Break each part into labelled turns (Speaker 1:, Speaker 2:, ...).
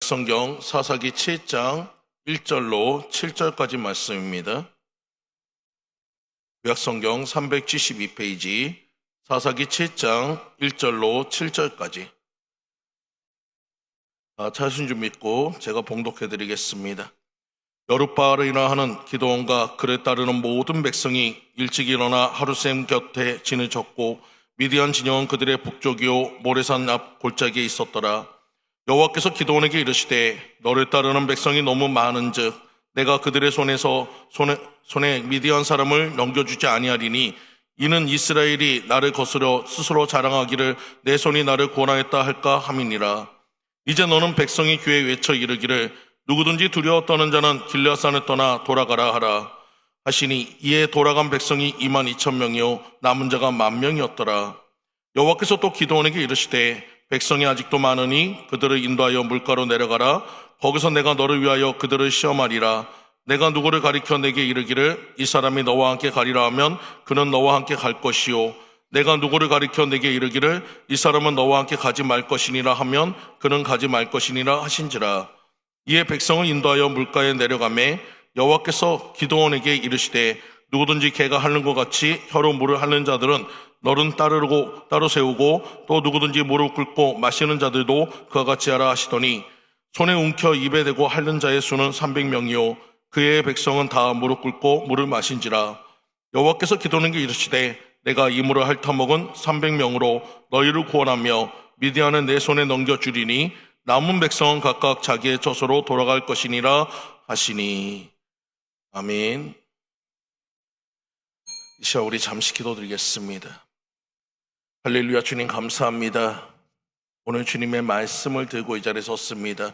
Speaker 1: 성경 사사기 7장 1절로 7절까지 말씀입니다. 구약성경 372페이지 사사기 7장 1절로 7절까지. 찾으신 줄 믿고 제가 봉독해 드리겠습니다. 여룻바알이라 하는 기드온과 그를 따르는 모든 백성이 일찍 일어나 하루셈 곁에 진을 쳤고 미디안 진영은 그들의 북쪽이요 모레산 앞 골짜기에 있었더라. 여호와께서 기드온에게 이르시되 너를 따르는 백성이 너무 많은즉 내가 그들의 손에 미디안 사람을 넘겨주지 아니하리니 이는 이스라엘이 나를 거스려 스스로 자랑하기를 내 손이 나를 구원하였다 할까 함이니라. 이제 너는 백성이 귀에 외쳐 이르기를 누구든지 두려워 떠는 자는 길르앗산을 떠나 돌아가라 하라 하시니 이에 돌아간 백성이 22,000명이요 남은 자가 10,000명이었더라. 여호와께서 또 기드온에게 이르시되 백성이 아직도 많으니 그들을 인도하여 물가로 내려가라. 거기서 내가 너를 위하여 그들을 시험하리라. 내가 누구를 가리켜 내게 이르기를 이 사람이 너와 함께 가리라 하면 그는 너와 함께 갈 것이요 내가 누구를 가리켜 내게 이르기를 이 사람은 너와 함께 가지 말 것이니라 하면 그는 가지 말 것이니라 하신지라. 이에 백성을 인도하여 물가에 내려가매 여호와께서 기드온에게 이르시되 누구든지 개가 핥는 것 같이 혀로 물을 핥는 자들은 너는 따로 세우고 또 누구든지 무릎 꿇고 마시는 자들도 그와 같이 하라 하시더니 손에 움켜 입에 대고 핥는 자의 수는 300명이요 그의 백성은 다 무릎 꿇고 물을 마신지라. 여호와께서 기드온에게 이르시되 내가 이 물을 핥아먹은 300명으로 너희를 구원하며 미디안은 내 손에 넘겨주리니 남은 백성은 각각 자기의 처소로 돌아갈 것이니라 하시니. 아멘. 이 시간 우리 잠시 기도드리겠습니다. 할렐루야. 주님 감사합니다. 오늘 주님의 말씀을 들고 이 자리에 섰습니다.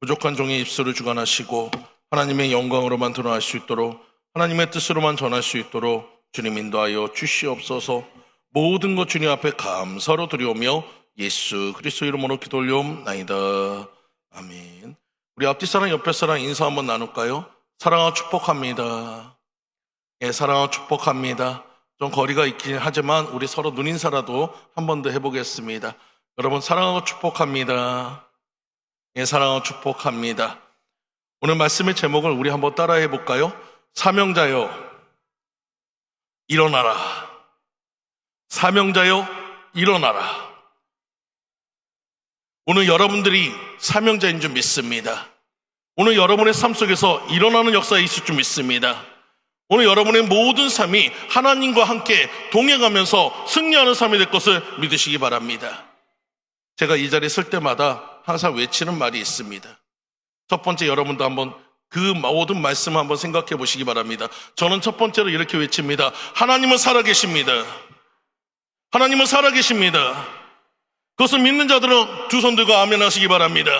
Speaker 1: 부족한 종의 입술을 주관하시고 하나님의 영광으로만 드러날 수 있도록 하나님의 뜻으로만 전할 수 있도록 주님 인도하여 주시옵소서. 모든 것 주님 앞에 감사로 드리오며 예수 그리스도 이름으로 기도 올리옵나이다. 아멘. 우리 앞뒤 사람 옆에 사람 인사 한번 나눌까요? 사랑하고 축복합니다. 예, 사랑하고 축복합니다. 좀 거리가 있긴 하지만 우리 서로 눈인사라도 한 번 더 해보겠습니다. 여러분 사랑하고 축복합니다. 예, 사랑하고 축복합니다. 오늘 말씀의 제목을 우리 한번 따라해 볼까요? 사명자여 일어나라. 사명자여 일어나라. 오늘 여러분들이 사명자인 줄 믿습니다. 오늘 여러분의 삶 속에서 일어나는 역사가 있을 줄 믿습니다. 오늘 여러분의 모든 삶이 하나님과 함께 동행하면서 승리하는 삶이 될 것을 믿으시기 바랍니다. 제가 이 자리에 설 때마다 항상 외치는 말이 있습니다. 첫 번째, 여러분도 한번 그 모든 말씀을 한번 생각해 보시기 바랍니다. 저는 첫 번째로 이렇게 외칩니다. 하나님은 살아계십니다. 하나님은 살아계십니다. 그것을 믿는 자들은 두 손 들고 아멘 하시기 바랍니다.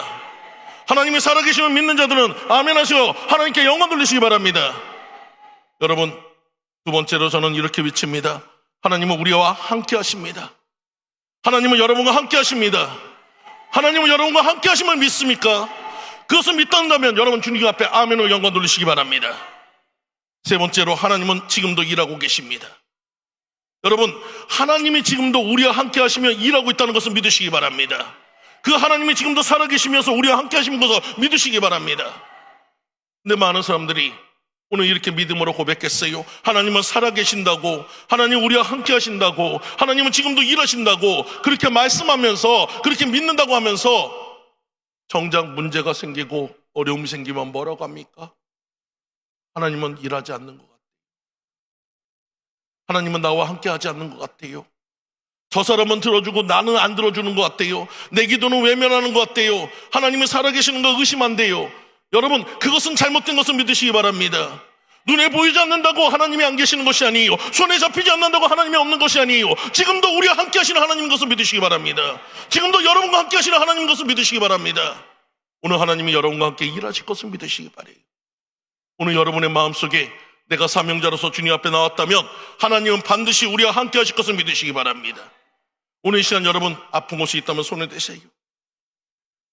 Speaker 1: 하나님이 살아계시면 믿는 자들은 아멘 하시고 하나님께 영광 돌리시기 바랍니다. 여러분, 두 번째로 저는 이렇게 외칩니다. 하나님은 우리와 함께 하십니다. 하나님은 여러분과 함께 하십니다. 하나님은 여러분과 함께 하심을 믿습니까? 그것을 믿는다면 여러분 주님 앞에 아멘으로 영광 돌리시기 바랍니다. 세 번째로 하나님은 지금도 일하고 계십니다. 여러분, 하나님이 지금도 우리와 함께 하시며 일하고 있다는 것을 믿으시기 바랍니다. 그 하나님이 지금도 살아계시면서 우리와 함께 하시는 것을 믿으시기 바랍니다. 근데 많은 사람들이 오늘 이렇게 믿음으로 고백했어요. 하나님은 살아계신다고, 하나님 우리와 함께 하신다고, 하나님은 지금도 일하신다고 그렇게 말씀하면서 그렇게 믿는다고 하면서 정작 문제가 생기고 어려움이 생기면 뭐라고 합니까? 하나님은 일하지 않는 것 같아요. 하나님은 나와 함께 하지 않는 것 같아요. 저 사람은 들어주고 나는 안 들어주는 것 같아요. 내 기도는 외면하는 것 같아요. 하나님은 살아계시는 거 의심한대요. 여러분, 그것은 잘못된 것을 믿으시기 바랍니다. 눈에 보이지 않는다고 하나님이 안 계시는 것이 아니에요. 손에 잡히지 않는다고 하나님이 없는 것이 아니에요. 지금도 우리와 함께 하시는 하나님인 것을 믿으시기 바랍니다. 지금도 여러분과 함께 하시는 하나님인 것을 믿으시기 바랍니다. 오늘 하나님이 여러분과 함께 일하실 것을 믿으시기 바래요. 오늘 여러분의 마음속에 내가 사명자로서 주님 앞에 나왔다면 하나님은 반드시 우리와 함께 하실 것을 믿으시기 바랍니다. 오늘 이 시간 여러분 아픈 곳이 있다면 손을 대세요.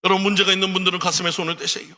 Speaker 1: 여러분 문제가 있는 분들은 가슴에 손을 대세요.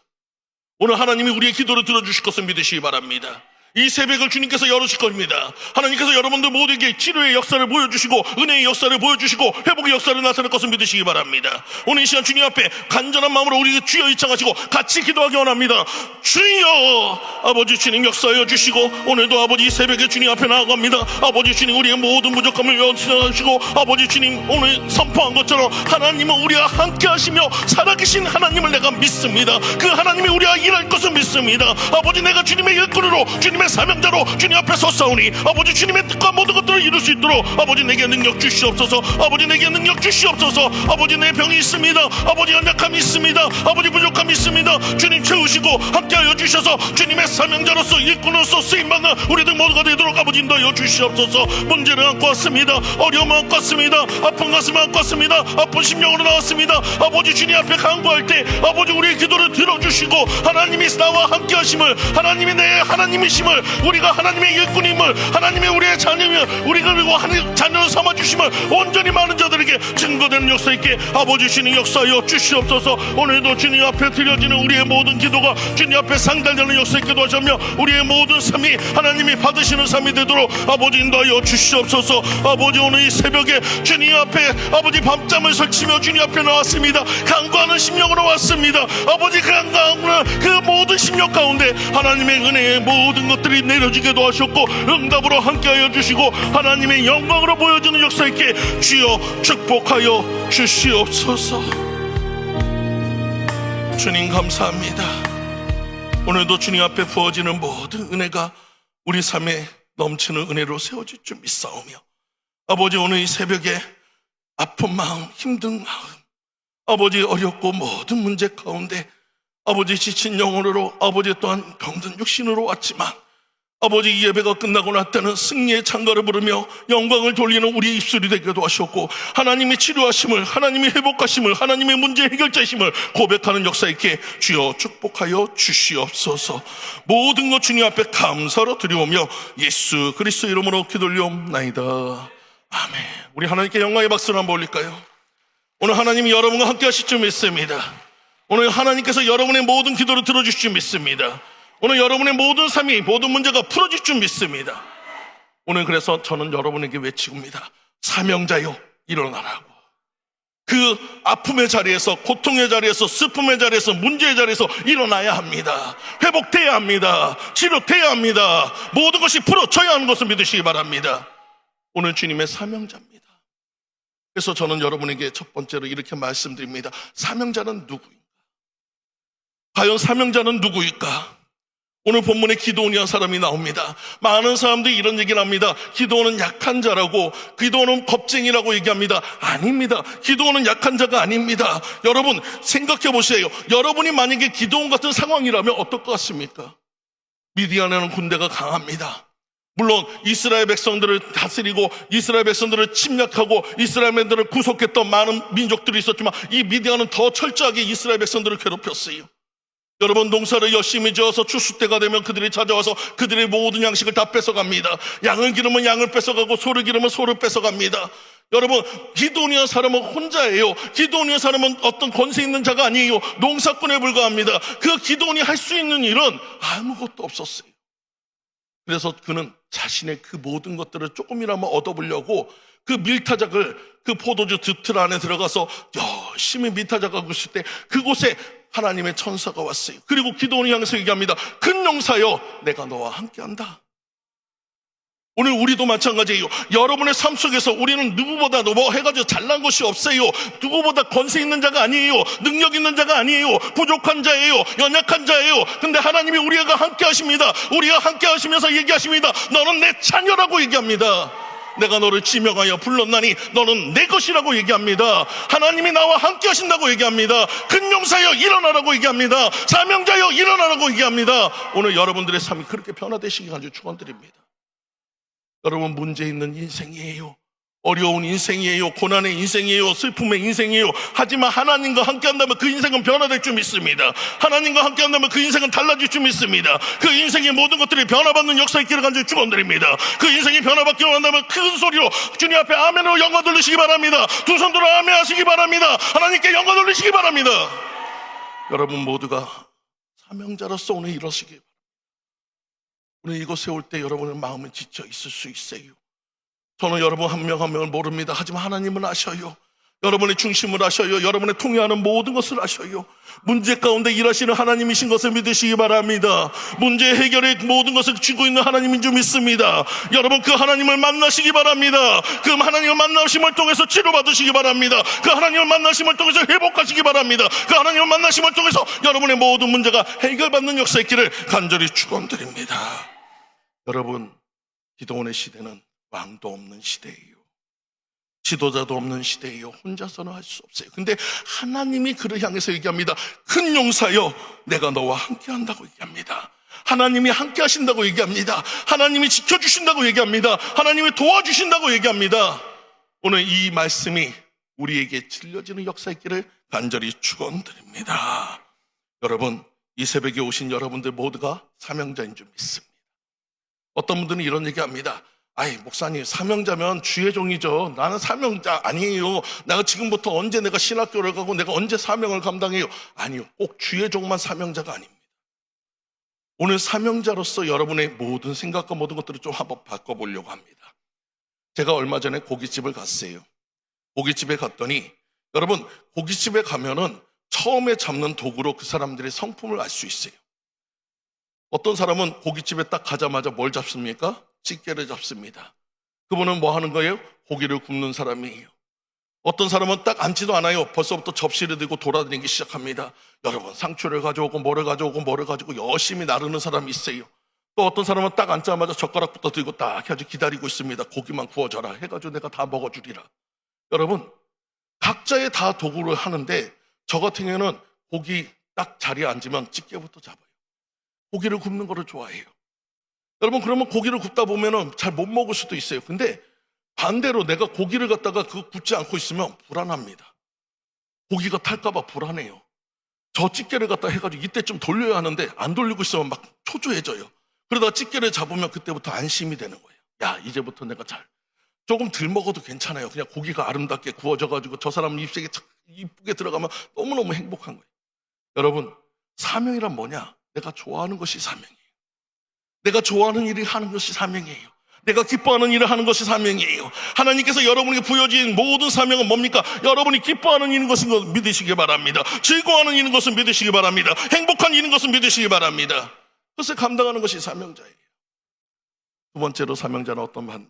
Speaker 1: 오늘 하나님이 우리의 기도를 들어주실 것을 믿으시기 바랍니다. 이 새벽을 주님께서 열으실 겁니다. 하나님께서 여러분들 모두에게 치료의 역사를 보여주시고 은혜의 역사를 보여주시고 회복의 역사를 나타낼 것을 믿으시기 바랍니다. 오늘 이 시간 주님 앞에 간절한 마음으로 우리 주여 입장하시고 같이 기도하기 원합니다. 주여, 아버지 주님 역사하여 주시고 오늘도 아버지 이 새벽에 주님 앞에 나아갑니다. 아버지 주님 우리의 모든 부족함을 용서하시고 아버지 주님 오늘 선포한 것처럼 하나님은 우리와 함께 하시며 살아계신 하나님을 내가 믿습니다. 그 하나님이 우리와 일할 것을 믿습니다. 아버지 내가 주님의 일꾼으로 주님의 사명자로 주님 앞에 섰사오니 아버지 주님의 뜻과 모든 것들을 이룰 수 있도록 아버지 내게 능력 주시옵소서. 아버지 내게 능력 주시옵소서. 아버지 내 병이 있습니다. 아버지 연약함이 있습니다. 아버지 부족함이 있습니다. 주님 채우시고 함께하여 주셔서 주님의 사명자로서 일꾼으로서 쓰임받는 우리들 모두가 되도록 아버지 인도하여 주시옵소서. 문제를 안고 왔습니다. 어려움을 안고 왔습니다. 아픈 가슴을 안고 왔습니다. 아픈 심령으로 나왔습니다. 아버지 주님 앞에 간구할 때 아버지 우리의 기도를 들어주시고 하나님이 나와 함께 하심을 하나님이 내 하나님이심을 우리가 하나님의 일꾼임을 하나님의 우리의 자녀임을 우리가 그리고 자녀를 삼아주심을 온전히 많은 자들에게 증거되는 역사 있게 아버지 주님 역사하여 주시옵소서. 오늘도 주님 앞에 드려지는 우리의 모든 기도가 주님 앞에 상달되는 역사 있게 도와주며 우리의 모든 삶이 하나님이 받으시는 삶이 되도록 아버지 인도하여 주시옵소서. 아버지 오늘 이 새벽에 주님 앞에 아버지 밤잠을 설치며 주님 앞에 나왔습니다. 간구하는 심령으로 왔습니다. 아버지 간구하는 그 모든 심령 가운데 하나님의 은혜의 모든 것들이 내려지게 도와주셨고 응답으로 함께하여 주시고 하나님의 영광으로 보여주는 역사 있게 주여 축복하여 주시옵소서. 주님 감사합니다. 오늘도 주님 앞에 부어지는 모든 은혜가 우리 삶에 넘치는 은혜로 세워질 줄 믿사오며 아버지 오늘 이 새벽에 아픈 마음 힘든 마음 아버지 어렵고 모든 문제 가운데 아버지 지친 영혼으로 아버지 또한 병든 육신으로 왔지만 아버지 이 예배가 끝나고 났다는 승리의 찬가를 부르며 영광을 돌리는 우리의 입술이 되기도 하셨고 하나님의 치료하심을 하나님의 회복하심을 하나님의 문제 해결자심을 고백하는 역사 있게 주여 축복하여 주시옵소서. 모든 것 주님 앞에 감사로 드려오며 예수 그리스도 이름으로 기도올리옵나이다. 아멘. 우리 하나님께 영광의 박수를 한번 올릴까요? 오늘 하나님이 여러분과 함께 하실 줄 믿습니다. 오늘 하나님께서 여러분의 모든 기도를 들어주실 줄 믿습니다. 오늘 여러분의 모든 삶이 모든 문제가 풀어질 줄 믿습니다. 오늘 그래서 저는 여러분에게 외치고입니다. 사명자여 일어나라고. 그 아픔의 자리에서 고통의 자리에서 슬픔의 자리에서 문제의 자리에서 일어나야 합니다. 회복돼야 합니다. 치료돼야 합니다. 모든 것이 풀어져야 하는 것을 믿으시기 바랍니다. 오늘 주님의 사명자입니다. 그래서 저는 여러분에게 첫 번째로 이렇게 말씀드립니다. 사명자는 누구인가? 과연 사명자는 누구일까? 오늘 본문에 기드온이라는 사람이 나옵니다. 많은 사람들이 이런 얘기를 합니다. 기드온은 약한 자라고, 기드온은 겁쟁이라고 얘기합니다. 아닙니다. 기드온은 약한 자가 아닙니다. 여러분 생각해 보세요. 여러분이 만약에 기드온 같은 상황이라면 어떨 것 같습니까? 미디안에는 군대가 강합니다. 물론 이스라엘 백성들을 다스리고 이스라엘 백성들을 침략하고 이스라엘 백성들을 구속했던 많은 민족들이 있었지만 이 미디안은 더 철저하게 이스라엘 백성들을 괴롭혔어요. 여러분 농사를 열심히 지어서 추수 때가 되면 그들이 찾아와서 그들의 모든 양식을 다 뺏어갑니다. 양을 기르면 양을 뺏어가고 소를 기르면 소를 뺏어갑니다. 여러분 기드온이라는 사람은 혼자예요. 기드온이라는 사람은 어떤 권세 있는 자가 아니에요. 농사꾼에 불과합니다. 그 기드온이 할 수 있는 일은 아무것도 없었어요. 그래서 그는 자신의 그 모든 것들을 조금이라도 얻어보려고 그 밀타작을 그 포도주 드틀 안에 들어가서 열심히 밀타작하고 있을 때 그곳에 하나님의 천사가 왔어요. 그리고 기드온이 향해서 얘기합니다. 큰 용사여 내가 너와 함께한다. 오늘 우리도 마찬가지예요. 여러분의 삶 속에서 우리는 누구보다 뭐 해가지고 잘난 것이 없어요. 누구보다 권세 있는 자가 아니에요. 능력 있는 자가 아니에요. 부족한 자예요. 연약한 자예요. 근데 하나님이 우리가 함께 하십니다. 우리가 함께 하시면서 얘기하십니다. 너는 내 자녀라고 얘기합니다. 내가 너를 지명하여 불렀나니 너는 내 것이라고 얘기합니다. 하나님이 나와 함께 하신다고 얘기합니다. 큰 용사여 일어나라고 얘기합니다. 사명자여 일어나라고 얘기합니다. 오늘 여러분들의 삶이 그렇게 변화되시기 간절히 축원드립니다. 여러분 문제 있는 인생이에요. 어려운 인생이에요. 고난의 인생이에요. 슬픔의 인생이에요. 하지만 하나님과 함께한다면 그 인생은 변화될 줄 믿습니다. 하나님과 함께한다면 그 인생은 달라질 줄 믿습니다. 그 인생의 모든 것들이 변화받는 역사 있기를 간절히 축원드립니다. 그 인생이 변화받기 원한다면 큰 소리로 주님 앞에 아멘으로 영광 돌리시기 바랍니다. 두 손 들어 아멘 하시기 바랍니다. 하나님께 영광 돌리시기 바랍니다. 여러분 모두가 사명자로서 오늘 이러시기 바랍니다. 오늘 이곳에 올 때 여러분의 마음은 지쳐 있을 수 있어요. 저는 여러분 한 명 한 명을 모릅니다. 하지만 하나님은 아셔요. 여러분의 중심을 아셔요. 여러분의 통해하는 모든 것을 아셔요. 문제 가운데 일하시는 하나님이신 것을 믿으시기 바랍니다. 문제 해결의 모든 것을 쥐고 있는 하나님인 줄 믿습니다. 여러분 그 하나님을 만나시기 바랍니다. 그 하나님을 만나심을 통해서 치료받으시기 바랍니다. 그 하나님을 만나심을 통해서 회복하시기 바랍니다. 그 하나님을 만나심을 통해서 여러분의 모든 문제가 해결받는 역사의 길을 간절히 축원드립니다. 여러분, 기도원의 시대는 왕도 없는 시대예요. 지도자도 없는 시대예요. 혼자서는 할 수 없어요. 근데 하나님이 그를 향해서 얘기합니다. 큰 용사여, 내가 너와 함께 한다고 얘기합니다. 하나님이 함께 하신다고 얘기합니다. 하나님이 지켜주신다고 얘기합니다. 하나님이 도와주신다고 얘기합니다. 오늘 이 말씀이 우리에게 들려지는 역사의 길을 간절히 축원드립니다. 여러분, 이 새벽에 오신 여러분들 모두가 사명자인 줄 믿습니다. 어떤 분들은 이런 얘기합니다. 아이, 목사님, 사명자면 주의 종이죠. 나는 사명자 아니에요. 내가 지금부터 언제 내가 신학교를 가고 내가 언제 사명을 감당해요. 아니요, 꼭 주의 종만 사명자가 아닙니다. 오늘 사명자로서 여러분의 모든 생각과 모든 것들을 좀 한번 바꿔보려고 합니다. 제가 얼마 전에 고깃집을 갔어요. 고깃집에 갔더니 여러분, 고깃집에 가면은 처음에 잡는 도구로 그 사람들의 성품을 알 수 있어요. 어떤 사람은 고깃집에 딱 가자마자 뭘 잡습니까? 집게를 잡습니다. 그분은 뭐 하는 거예요? 고기를 굽는 사람이에요. 어떤 사람은 딱 앉지도 않아요. 벌써부터 접시를 들고 돌아다니기 시작합니다. 여러분, 상추를 가져오고 뭐를 가져오고 뭐를 가지고 열심히 나르는 사람이 있어요. 또 어떤 사람은 딱 앉자마자 젓가락부터 들고 딱 해가지고 기다리고 있습니다. 고기만 구워줘라 해가지고 내가 다 먹어주리라. 여러분, 각자의 다 도구를 하는데 저 같은 경우는 고기 딱 자리에 앉으면 집게부터 잡아요. 고기를 굽는 거를 좋아해요. 여러분, 그러면 고기를 굽다 보면은 잘 못 먹을 수도 있어요. 근데 반대로 내가 고기를 갖다가 굽지 않고 있으면 불안합니다. 고기가 탈까봐 불안해요. 저 집게를 갖다 해가지고 이때쯤 돌려야 하는데 안 돌리고 있으면 막 초조해져요. 그러다가 집게를 잡으면 그때부터 안심이 되는 거예요. 야, 이제부터 내가 조금 덜 먹어도 괜찮아요. 그냥 고기가 아름답게 구워져가지고 저 사람 입속에 이쁘게 들어가면 너무너무 행복한 거예요. 여러분, 사명이란 뭐냐? 내가 좋아하는 것이 사명이에요. 내가 좋아하는 일을 하는 것이 사명이에요. 내가 기뻐하는 일을 하는 것이 사명이에요. 하나님께서 여러분에게 부여진 모든 사명은 뭡니까? 여러분이 기뻐하는 일인 것을 믿으시기 바랍니다. 즐거워하는 일인 것을 믿으시기 바랍니다. 행복한 일인 것을 믿으시기 바랍니다. 그것을 감당하는 것이 사명자예요. 두 번째로 사명자는 어떤 말?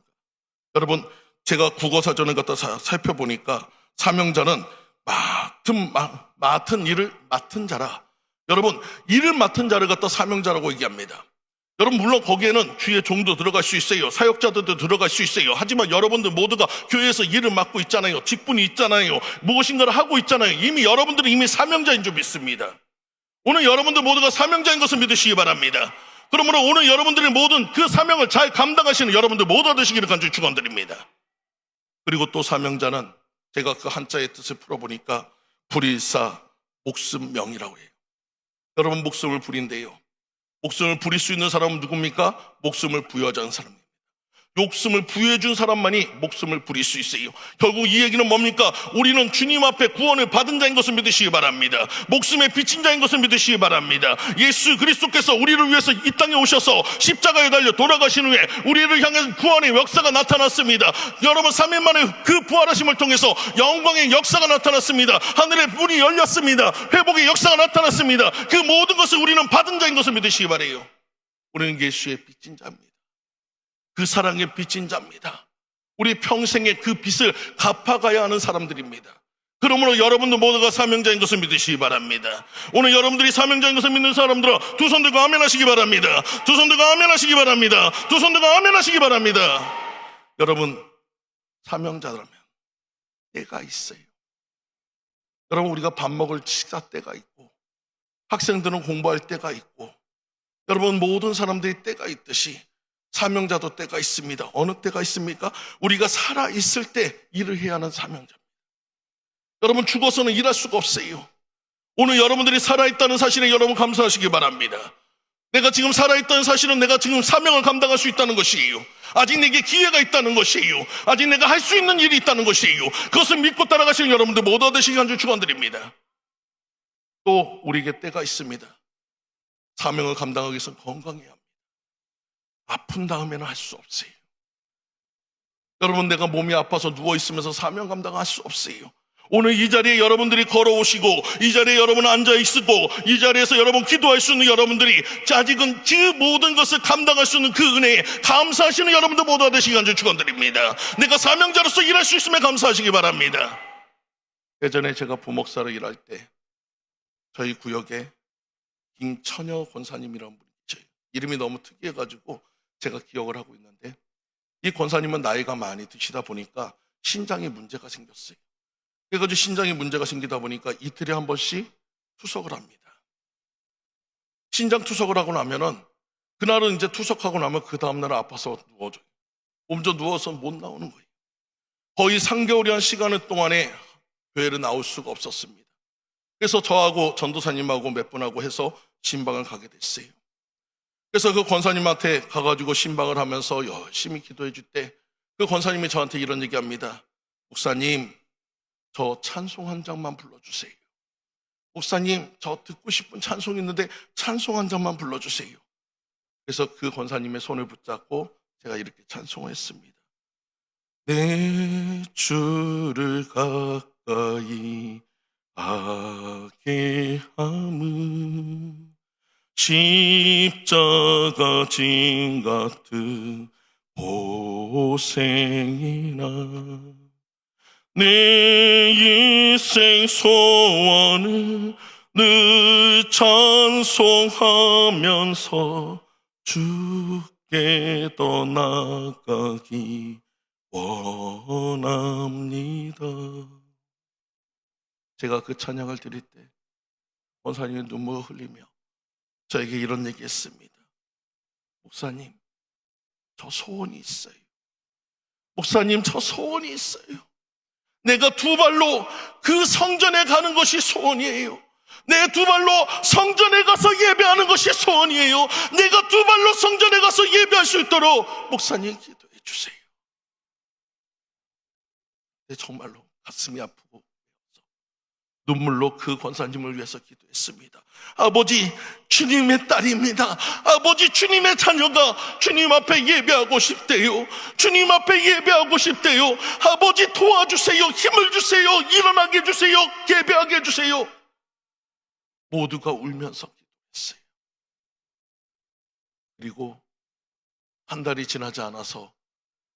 Speaker 1: 여러분, 제가 국어사전을 갖다 살펴보니까 사명자는 맡은 일을 맡은 자라. 여러분, 일을 맡은 자를 갖다 사명자라고 얘기합니다. 여러분, 물론 거기에는 주의 종도 들어갈 수 있어요. 사역자들도 들어갈 수 있어요. 하지만 여러분들 모두가 교회에서 일을 맡고 있잖아요. 직분이 있잖아요. 무엇인가를 하고 있잖아요. 여러분들은 이미 사명자인 줄 믿습니다. 오늘 여러분들 모두가 사명자인 것을 믿으시기 바랍니다. 그러므로 오늘 여러분들의 모든 그 사명을 잘 감당하시는 여러분들 모두 되시기를 간절히 축원드립니다. 그리고 또 사명자는 제가 그 한자의 뜻을 풀어보니까 불일사 목숨명이라고 해요. 여러분, 목숨을 부린대요. 목숨을 부릴 수 있는 사람은 누굽니까? 목숨을 부여한 사람입니다. 목숨을 부여해준 사람만이 목숨을 부릴 수 있어요. 결국 이 얘기는 뭡니까? 우리는 주님 앞에 구원을 받은 자인 것을 믿으시기 바랍니다. 목숨에 비친 자인 것을 믿으시기 바랍니다. 예수 그리스도께서 우리를 위해서 이 땅에 오셔서 십자가에 달려 돌아가신 후에 우리를 향한 구원의 역사가 나타났습니다. 여러분, 3일 만에 그 부활하심을 통해서 영광의 역사가 나타났습니다. 하늘의 문이 열렸습니다. 회복의 역사가 나타났습니다. 그 모든 것을 우리는 받은 자인 것을 믿으시기 바라요. 우리는 예수의 빚진 자입니다. 그 사랑에 빚진 자입니다. 우리 평생의 그 빚을 갚아가야 하는 사람들입니다. 그러므로 여러분들 모두가 사명자인 것을 믿으시기 바랍니다. 오늘 여러분들이 사명자인 것을 믿는 사람들은 두 손 들고 아멘 하시기 바랍니다. 두 손 들고 아멘 하시기 바랍니다. 두 손 들고 아멘 하시기 바랍니다. 여러분, 사명자라면 때가 있어요. 여러분, 우리가 밥 먹을 식사 때가 있고, 학생들은 공부할 때가 있고, 여러분, 모든 사람들이 때가 있듯이 사명자도 때가 있습니다. 어느 때가 있습니까? 우리가 살아있을 때 일을 해야 하는 사명자입니다. 여러분, 죽어서는 일할 수가 없어요. 오늘 여러분들이 살아있다는 사실에 여러분 감사하시기 바랍니다. 내가 지금 살아있다는 사실은 내가 지금 사명을 감당할 수 있다는 것이에요. 아직 내게 기회가 있다는 것이에요. 아직 내가 할 수 있는 일이 있다는 것이에요. 그것을 믿고 따라가시는 여러분들 모두 되시기 간절히 축원드립니다. 또 우리에게 때가 있습니다. 사명을 감당하기 위해서 건강해야 합니다. 아픈 다음에는 할 수 없어요. 여러분, 내가 몸이 아파서 누워있으면서 사명 감당할 수 없어요. 오늘 이 자리에 여러분들이 걸어오시고, 이 자리에 여러분 앉아있고, 이 자리에서 여러분 기도할 수 있는 여러분들이 아직은 그 모든 것을 감당할 수 있는 그 은혜에 감사하시는 여러분들 모두가 되시기 간절히 축원드립니다. 내가 사명자로서 일할 수 있음에 감사하시기 바랍니다. 예전에 제가 부목사로 일할 때 저희 구역에 김처녀 권사님이라는 분이 있어요. 이름이 너무 특이해가지고 제가 기억을 하고 있는데, 이 권사님은 나이가 많이 드시다 보니까 신장에 문제가 생겼어요. 그래가지고 신장에 문제가 생기다 보니까 이틀에 한 번씩 투석을 합니다. 신장 투석을 하고 나면은, 그날은 이제 투석하고 나면 그 다음날 아파서 누워져요. 몸져 누워서 못 나오는 거예요. 거의 3개월이란 시간 동안에 교회를 나올 수가 없었습니다. 그래서 저하고 전도사님하고 몇 분하고 해서 신방을 가게 됐어요. 그래서 그 권사님한테 가가지고 신방을 하면서 열심히 기도해 줄 때 그 권사님이 저한테 이런 얘기합니다. 목사님, 저 찬송 한 장만 불러주세요. 목사님, 저 듣고 싶은 찬송이 있는데 찬송 한 장만 불러주세요. 그래서 그 권사님의 손을 붙잡고 제가 이렇게 찬송을 했습니다. 내 주를 가까이 하게 함은 십자가 진 같은 고생이나 내 일생 소원은 늘 찬송하면서 주께 떠나가기 원합니다. 제가 그 찬양을 드릴 때 권사님이 눈물을 흘리며 저에게 이런 얘기했습니다. 목사님, 저 소원이 있어요. 목사님, 저 소원이 있어요. 내가 두 발로 그 성전에 가는 것이 소원이에요. 내 두 발로 성전에 가서 예배하는 것이 소원이에요. 내가 두 발로 성전에 가서 예배할 수 있도록 목사님 기도해 주세요. 네, 정말로 가슴이 아프고 눈물로 그 권사님을 위해서 기도했습니다. 아버지, 주님의 딸입니다. 아버지, 주님의 자녀가 주님 앞에 예배하고 싶대요. 주님 앞에 예배하고 싶대요. 아버지, 도와주세요. 힘을 주세요. 일어나게 해주세요. 예배하게 해주세요. 모두가 울면서 기도했어요. 그리고 한 달이 지나지 않아서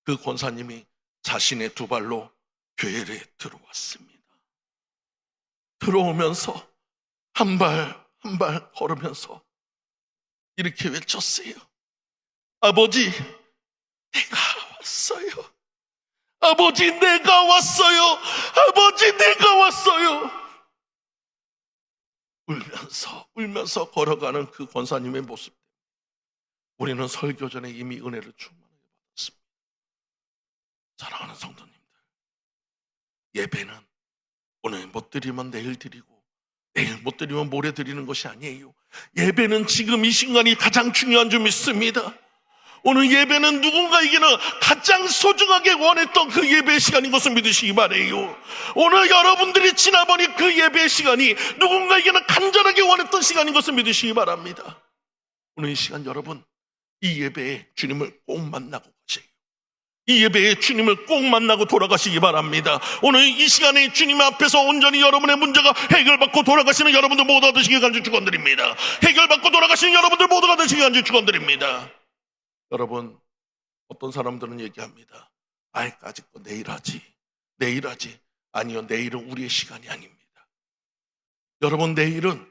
Speaker 1: 그 권사님이 자신의 두 발로 교회에 들어왔습니다. 들어오면서 한 발 한 발 걸으면서 이렇게 외쳤어요. 아버지, 내가 왔어요. 아버지, 내가 왔어요. 아버지, 내가 왔어요. 울면서 걸어가는 그 권사님의 모습, 우리는 설교 전에 이미 은혜를 충만하게 받았습니다. 사랑하는 성도님들, 예배는 오늘 못 드리면 내일 드리고 내일 못 드리면 모레 드리는 것이 아니에요. 예배는 지금 이 순간이 가장 중요한 줄 믿습니다. 오늘 예배는 누군가에게는 가장 소중하게 원했던 그 예배의 시간인 것을 믿으시기 바라요. 오늘 여러분들이 지나버린 그 예배의 시간이 누군가에게는 간절하게 원했던 시간인 것을 믿으시기 바랍니다. 오늘 이 시간 여러분, 이 예배에 주님을 꼭 만나고 가세요. 이 예배에 주님을 꼭 만나고 돌아가시기 바랍니다. 오늘 이 시간에 주님 앞에서 온전히 여러분의 문제가 해결받고 돌아가시는 여러분들 모두가 되시길 간절히 축원드립니다. 해결받고 돌아가시는 여러분들 모두가 되시길 간절히 축원드립니다. 여러분, 어떤 사람들은 얘기합니다. 아직 거 내일 하지. 아니요, 내일은 우리의 시간이 아닙니다. 여러분, 내일은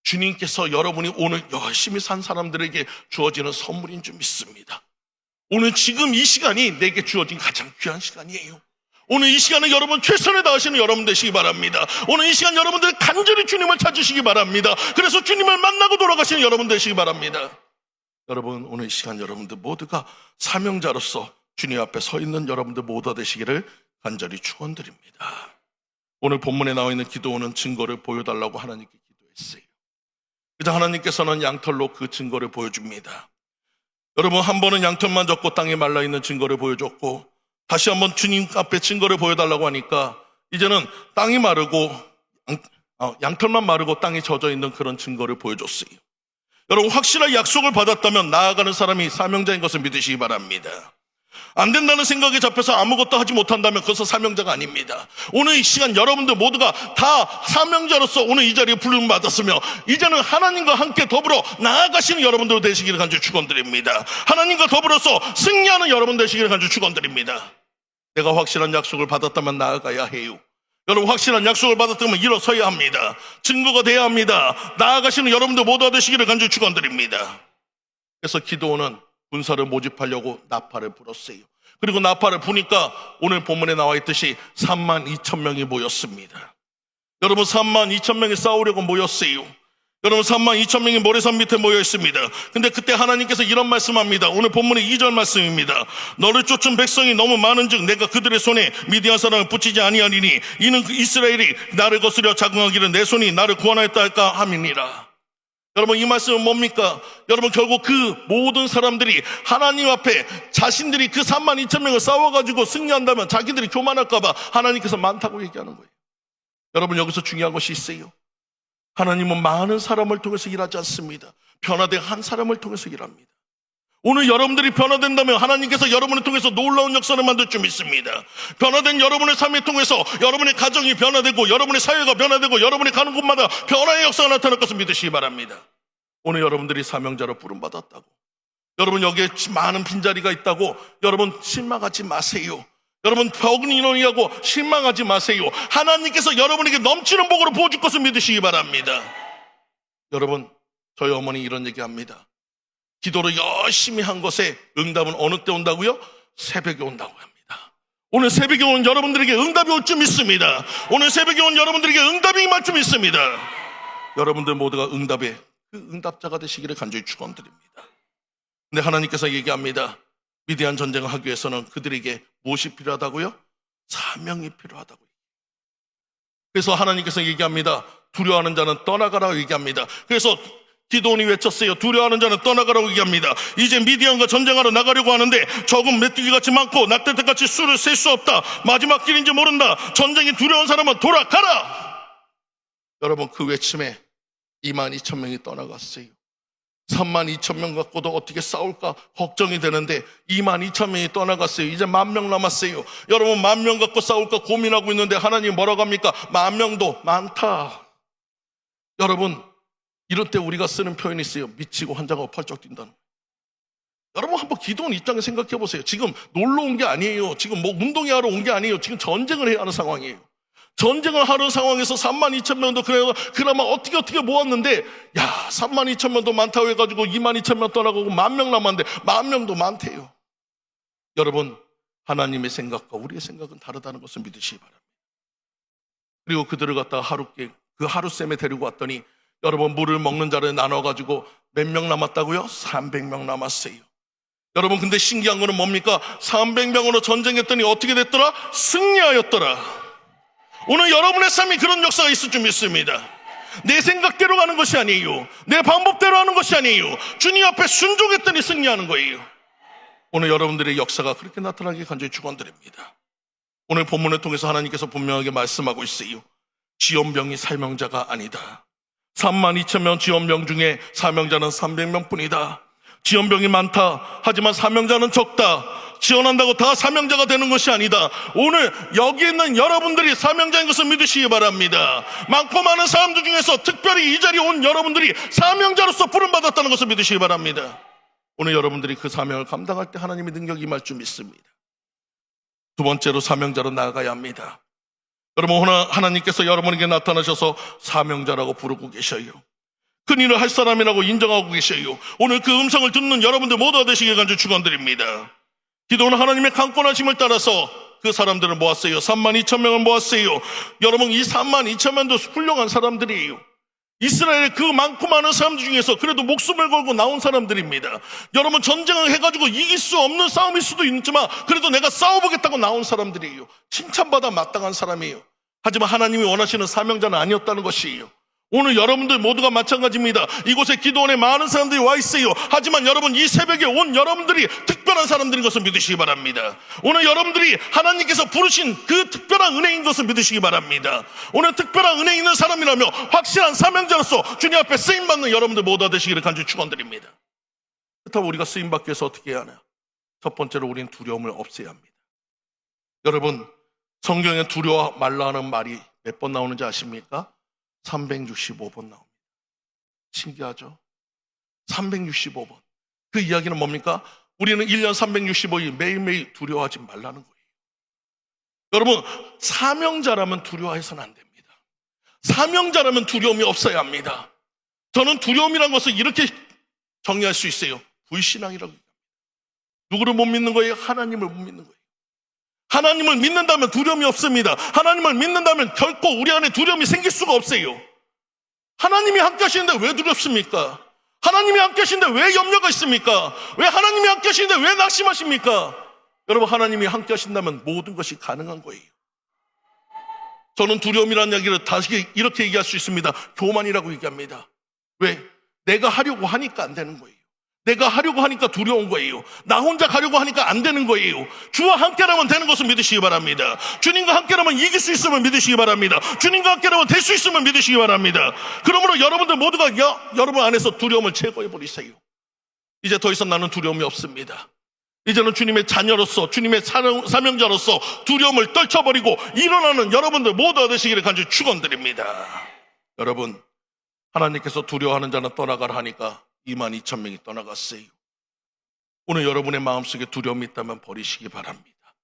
Speaker 1: 주님께서 여러분이 오늘 열심히 산 사람들에게 주어지는 선물인 줄 믿습니다. 오늘 지금 이 시간이 내게 주어진 가장 귀한 시간이에요. 오늘 이 시간에 여러분 최선을 다하시는 여러분 되시기 바랍니다. 오늘 이 시간 여러분들 간절히 주님을 찾으시기 바랍니다. 그래서 주님을 만나고 돌아가시는 여러분 되시기 바랍니다. 여러분, 오늘 이 시간 여러분들 모두가 사명자로서 주님 앞에 서 있는 여러분들 모두가 되시기를 간절히 축원드립니다. 오늘 본문에 나와 있는 기도원은 증거를 보여달라고 하나님께 기도했어요. 그래서 하나님께서는 양털로 그 증거를 보여줍니다. 여러분, 한 번은 양털만 젖고 땅에 말라있는 증거를 보여줬고, 다시 한번 주님 앞에 증거를 보여달라고 하니까 이제는 땅이 마르고 양털만 마르고 땅이 젖어있는 그런 증거를 보여줬어요. 여러분, 확실한 약속을 받았다면 나아가는 사람이 사명자인 것을 믿으시기 바랍니다. 안 된다는 생각에 잡혀서 아무것도 하지 못한다면 그것은 사명자가 아닙니다. 오늘 이 시간 여러분들 모두가 다 사명자로서 오늘 이 자리에 부름을 받았으며 이제는 하나님과 함께 더불어 나아가시는 여러분들 되시기를 간절히 축원드립니다. 하나님과 더불어서 승리하는 여러분 되시기를 간절히 축원드립니다. 내가 확실한 약속을 받았다면 나아가야 해요. 여러분, 확실한 약속을 받았다면 일어서야 합니다. 증거가 돼야 합니다. 나아가시는 여러분들 모두가 되시기를 간절히 축원드립니다. 그래서 기도원은 군사를 모집하려고 나팔을 불었어요. 그리고 나팔을 부니까 오늘 본문에 나와 있듯이 32,000명이 모였습니다. 여러분, 32,000명이 싸우려고 모였어요. 여러분, 32,000명이 모래산 밑에 모여 있습니다. 근데 그때 하나님께서 이런 말씀합니다. 오늘 본문의 2절 말씀입니다. 너를 쫓은 백성이 너무 많은즉 내가 그들의 손에 미디안 사람을 붙이지 아니하리니 이는 이스라엘이 나를 거스려 자긍하기를 내 손이 나를 구원하였다 할까 함이니라. 여러분, 이 말씀은 뭡니까? 여러분, 결국 그 모든 사람들이 하나님 앞에 자신들이 그 32,000명을 싸워가지고 승리한다면 자기들이 교만할까봐 하나님께서 많다고 얘기하는 거예요. 여러분, 여기서 중요한 것이 있어요. 하나님은 많은 사람을 통해서 일하지 않습니다. 변화된 한 사람을 통해서 일합니다. 오늘 여러분들이 변화된다면 하나님께서 여러분을 통해서 놀라운 역사를 만들 줄 믿습니다. 변화된 여러분의 삶을 통해서 여러분의 가정이 변화되고 여러분의 사회가 변화되고 여러분이 가는 곳마다 변화의 역사가 나타날 것을 믿으시기 바랍니다. 오늘 여러분들이 사명자로 부름받았다고, 여러분 여기에 많은 빈자리가 있다고 여러분 실망하지 마세요. 여러분 적은 인원이라고 실망하지 마세요. 하나님께서 여러분에게 넘치는 복으로 부어줄 것을 믿으시기 바랍니다. 여러분, 저희 어머니 이런 얘기합니다. 기도를 열심히 한 것에 응답은 어느 때 온다고요? 새벽에 온다고 합니다. 오늘 새벽에 온 여러분들에게 응답이 올 줄 믿습니다. 오늘 새벽에 온 여러분들에게 응답이 임할 줄 믿습니다. 여러분들 모두가 응답의 그 응답자가 되시기를 간절히 축원드립니다. 근데 하나님께서 얘기합니다. 위대한 전쟁을 하기 위해서는 그들에게 무엇이 필요하다고요? 사명이 필요하다고요. 그래서 하나님께서 얘기합니다. 두려워하는 자는 떠나가라고 얘기합니다. 그래서 기도원이 외쳤어요. 두려워하는 자는 떠나가라고 얘기합니다. 이제 미디안과 전쟁하러 나가려고 하는데 적은 메뚜기같이 많고 낙태떼같이 수를 셀 수 없다. 마지막 길인지 모른다. 전쟁이 두려운 사람은 돌아가라. 여러분, 그 외침에 22,000명이 떠나갔어요. 32,000명 갖고도 어떻게 싸울까 걱정이 되는데 22,000명이 떠나갔어요. 이제 10,000명 남았어요. 여러분, 10,000명 갖고 싸울까 고민하고 있는데 하나님 뭐라고 합니까? 10,000명도 많다. 여러분, 이럴 때 우리가 쓰는 표현이 있어요. 미치고 환장하고 펄쩍 뛴다는. 여러분, 한번 기도원 입장에 생각해 보세요. 지금 놀러 온 게 아니에요. 지금 뭐 운동회 하러 온 게 아니에요. 지금 전쟁을 해야 하는 상황이에요. 전쟁을 하는 상황에서 32,000명도 그나마 어떻게 모았는데, 야, 32,000명도 많다고 해가지고 22,000명 떠나가고 10,000명 남았는데 10,000명도 많대요. 여러분, 하나님의 생각과 우리의 생각은 다르다는 것을 믿으시기 바랍니다. 그리고 그들을 갖다가 그 하루쌤에 데리고 왔더니 여러분, 물을 먹는 자를 나눠가지고 몇 명 남았다고요? 300명 남았어요. 여러분, 근데 신기한 거는 뭡니까? 300명으로 전쟁했더니 어떻게 됐더라? 승리하였더라. 오늘 여러분의 삶이 그런 역사가 있을 줄 믿습니다. 내 생각대로 가는 것이 아니에요. 내 방법대로 하는 것이 아니에요. 주님 앞에 순종했더니 승리하는 거예요. 오늘 여러분들의 역사가 그렇게 나타나게 간절히 축원드립니다. 오늘 본문을 통해서 하나님께서 분명하게 말씀하고 있어요. 지원병이 사명자가 아니다. 32,000명 지원병 중에 사명자는 300명 뿐이다. 지원병이 많다. 하지만 사명자는 적다. 지원한다고 다 사명자가 되는 것이 아니다. 오늘 여기 있는 여러분들이 사명자인 것을 믿으시기 바랍니다. 많고 많은 사람들 중에서 특별히 이 자리에 온 여러분들이 사명자로서 부름받았다는 것을 믿으시기 바랍니다. 오늘 여러분들이 그 사명을 감당할 때 하나님의 능력이 임할 줄 믿습니다. 두 번째로 사명자로 나아가야 합니다. 여러분, 오늘 하나님께서 여러분에게 나타나셔서 사명자라고 부르고 계셔요. 큰 일을 할 사람이라고 인정하고 계셔요. 오늘 그 음성을 듣는 여러분들 모두가 되시길 간절히 축원드립니다. 기도는 하나님의 강권하심을 따라서 그 사람들을 모았어요. 32,000명을 모았어요. 여러분, 이 32,000명도 훌륭한 사람들이에요. 이스라엘의 그 많고 많은 사람들 중에서 그래도 목숨을 걸고 나온 사람들입니다. 여러분, 전쟁을 해가지고 이길 수 없는 싸움일 수도 있지만 그래도 내가 싸워보겠다고 나온 사람들이에요. 칭찬받아 마땅한 사람이에요. 하지만 하나님이 원하시는 사명자는 아니었다는 것이에요. 오늘 여러분들 모두가 마찬가지입니다. 이곳에 기도원에 많은 사람들이 와 있어요. 하지만 여러분, 이 새벽에 온 여러분들이 특별한 사람들인 것을 믿으시기 바랍니다. 오늘 여러분들이 하나님께서 부르신 그 특별한 은혜인 것을 믿으시기 바랍니다. 오늘 특별한 은혜 있는 사람이라며 확실한 사명자로서 주님 앞에 쓰임받는 여러분들 모두가 되시기를 간절히 축원드립니다. 그렇다고 우리가 쓰임받기 위해서 어떻게 해야 하나요? 첫 번째로 우리는 두려움을 없애야 합니다. 여러분, 성경에 두려워 말라 하는 말이 몇 번 나오는지 아십니까? 365번 나옵니다. 신기하죠? 365번. 그 이야기는 뭡니까? 우리는 1년 365일 매일매일 두려워하지 말라는 거예요. 여러분, 사명자라면 두려워해서는 안 됩니다. 사명자라면 두려움이 없어야 합니다. 저는 두려움이라는 것을 이렇게 정의할 수 있어요. 불신앙이라고 합니다. 누구를 못 믿는 거예요? 하나님을 못 믿는 거예요. 하나님을 믿는다면 두려움이 없습니다. 하나님을 믿는다면 결코 우리 안에 두려움이 생길 수가 없어요. 하나님이 함께 하시는데 왜 두렵습니까? 하나님이 함께 하시는데 왜 염려가 있습니까? 왜 하나님이 함께 하시는데 왜 낙심하십니까? 여러분, 하나님이 함께 하신다면 모든 것이 가능한 거예요. 저는 두려움이라는 이야기를 다시 이렇게 얘기할 수 있습니다. 교만이라고 얘기합니다. 왜? 내가 하려고 하니까 안 되는 거예요. 내가 하려고 하니까 두려운 거예요. 나 혼자 가려고 하니까 안 되는 거예요. 주와 함께라면 되는 것을 믿으시기 바랍니다. 주님과 함께라면 이길 수 있음을 믿으시기 바랍니다. 주님과 함께라면 될 수 있음을 믿으시기 바랍니다. 그러므로 여러분들 모두가 여러분 안에서 두려움을 제거해버리세요. 이제 더 이상 나는 두려움이 없습니다. 이제는 주님의 자녀로서, 주님의 사명자로서 두려움을 떨쳐버리고 일어나는 여러분들 모두가 되시기를 간절히 축원드립니다. 여러분, 하나님께서 두려워하는 자는 떠나가라 하니까 22,000명이 떠나갔어요. 오늘 여러분의 마음속에 두려움이 있다면 버리시기 바랍니다.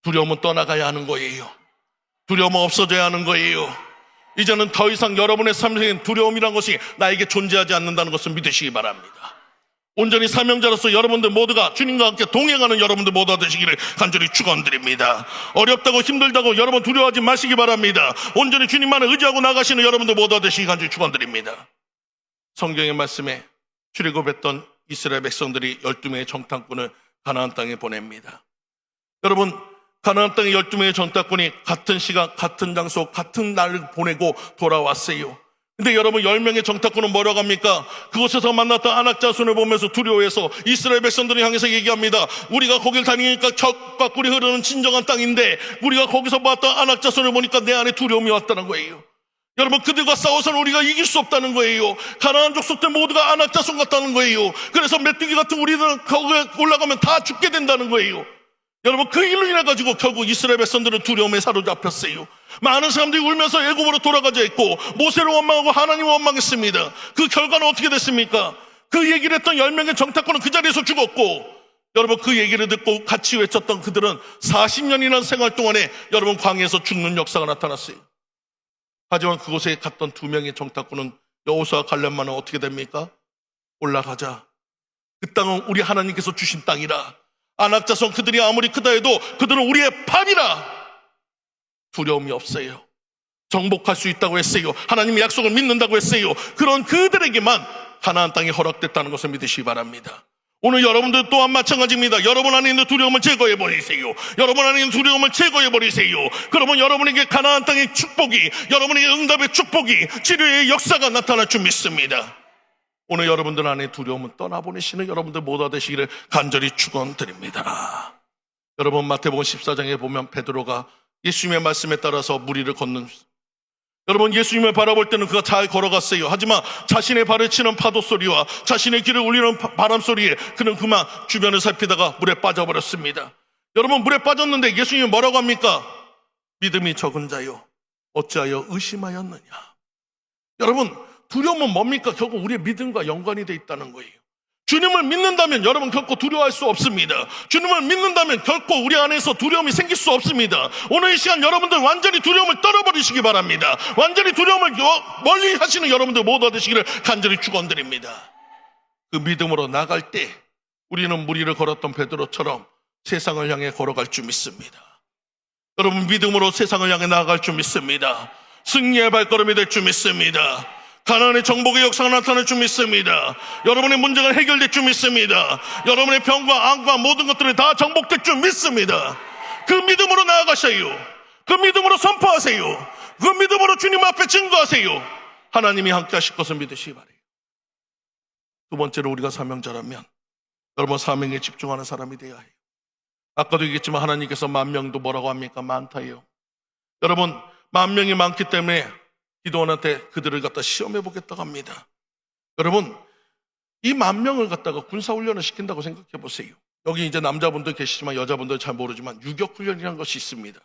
Speaker 1: 두려움은 떠나가야 하는 거예요. 두려움은 없어져야 하는 거예요. 이제는 더 이상 여러분의 삶속에 두려움이란 것이 나에게 존재하지 않는다는 것을 믿으시기 바랍니다. 온전히 사명자로서 여러분들 모두가 주님과 함께 동행하는 여러분들 모두가 되시기를 간절히 축원드립니다. 어렵다고 힘들다고 여러분 두려워하지 마시기 바랍니다. 온전히 주님만을 의지하고 나가시는 여러분들 모두가 되시기 간절히 축원드립니다. 성경의 말씀에 출애굽했던 이스라엘 백성들이 12명의 정탐꾼을 가나안 땅에 보냅니다. 여러분, 가나안 땅의 12명의 정탐꾼이 같은 시간, 같은 장소, 같은 날을 보내고 돌아왔어요. 근데 여러분, 10명의 정탐꾼은 뭐라고 합니까? 그곳에서 만났던 아낙 자손을 보면서 두려워해서 이스라엘 백성들을 향해서 얘기합니다. 우리가 거길 다니니까 젖과 꿀이 흐르는 진정한 땅인데 우리가 거기서 봤던 아낙 자손을 보니까 내 안에 두려움이 왔다는 거예요. 여러분, 그들과 싸워서는 우리가 이길 수 없다는 거예요. 가나안 족속들 모두가 아낙 자손 같다는 거예요. 그래서 메뚜기 같은 우리들은 거기에 올라가면 다 죽게 된다는 거예요. 여러분, 그 일로 인해 가지고 결국 이스라엘 백성들은 두려움에 사로잡혔어요. 많은 사람들이 울면서 애굽으로 돌아가자 했고 모세를 원망하고 하나님을 원망했습니다. 그 결과는 어떻게 됐습니까? 그 얘기를 했던 10명의 정탐꾼은 그 자리에서 죽었고, 여러분, 그 얘기를 듣고 같이 외쳤던 그들은 40년이라는 생활 동안에 여러분 광야에서 죽는 역사가 나타났어요. 하지만 그곳에 갔던 2명의 정탐꾼은 여호수아와 갈렙만은 어떻게 됩니까? 올라가자. 그 땅은 우리 하나님께서 주신 땅이라. 아낙 자손 그들이 아무리 크다 해도 그들은 우리의 밥이라. 두려움이 없어요. 정복할 수 있다고 했어요. 하나님의 약속을 믿는다고 했어요. 그런 그들에게만 가나안 땅이 허락됐다는 것을 믿으시기 바랍니다. 오늘 여러분들 또한 마찬가지입니다. 여러분 안에 있는 두려움을 제거해버리세요. 여러분 안에 있는 두려움을 제거해버리세요. 그러면 여러분에게 가나안 땅의 축복이, 여러분에게 응답의 축복이, 치료의 역사가 나타날 줄 믿습니다. 오늘 여러분들 안에 두려움은 떠나보내시는 여러분들 모두가 되시기를 간절히 축원드립니다. 여러분, 마태복음 14장에 보면 베드로가 예수님의 말씀에 따라서 무리를 걷는, 여러분, 예수님을 바라볼 때는 그가 잘 걸어갔어요. 하지만 자신의 발을 치는 파도 소리와 자신의 길을 울리는 바람 소리에 그는 그만 주변을 살피다가 물에 빠져버렸습니다. 여러분, 물에 빠졌는데 예수님이 뭐라고 합니까? 믿음이 적은 자요, 어찌하여 의심하였느냐. 여러분, 두려움은 뭡니까? 결국 우리의 믿음과 연관이 되어 있다는 거예요. 주님을 믿는다면 여러분 결코 두려워할 수 없습니다. 주님을 믿는다면 결코 우리 안에서 두려움이 생길 수 없습니다. 오늘 이 시간 여러분들 완전히 두려움을 떨어버리시기 바랍니다. 완전히 두려움을 멀리 하시는 여러분들 모두가 되시기를 간절히 축원드립니다. 그 믿음으로 나갈 때 우리는 무리를 걸었던 베드로처럼 세상을 향해 걸어갈 줄 믿습니다. 여러분, 믿음으로 세상을 향해 나아갈 줄 믿습니다. 승리의 발걸음이 될 줄 믿습니다. 가나안의 정복의 역사가 나타날 줄 믿습니다. 여러분의 문제가 해결될 줄 믿습니다. 여러분의 병과 암과 모든 것들이 다 정복될 줄 믿습니다. 그 믿음으로 나아가세요. 그 믿음으로 선포하세요. 그 믿음으로 주님 앞에 증거하세요. 하나님이 함께 하실 것을 믿으시기 바라요. 두 번째로 우리가 사명자라면 여러분 사명에 집중하는 사람이 되어야 해요. 아까도 얘기했지만 하나님께서 10,000명도 뭐라고 합니까? 많다요. 여러분 10,000명이 많기 때문에 기도원한테 그들을 갖다 시험해 보겠다고 합니다. 여러분 이 10,000명을 갖다가 군사훈련을 시킨다고 생각해 보세요. 여기 이제 남자분도 계시지만 여자분도 잘 모르지만 유격훈련이라는 것이 있습니다.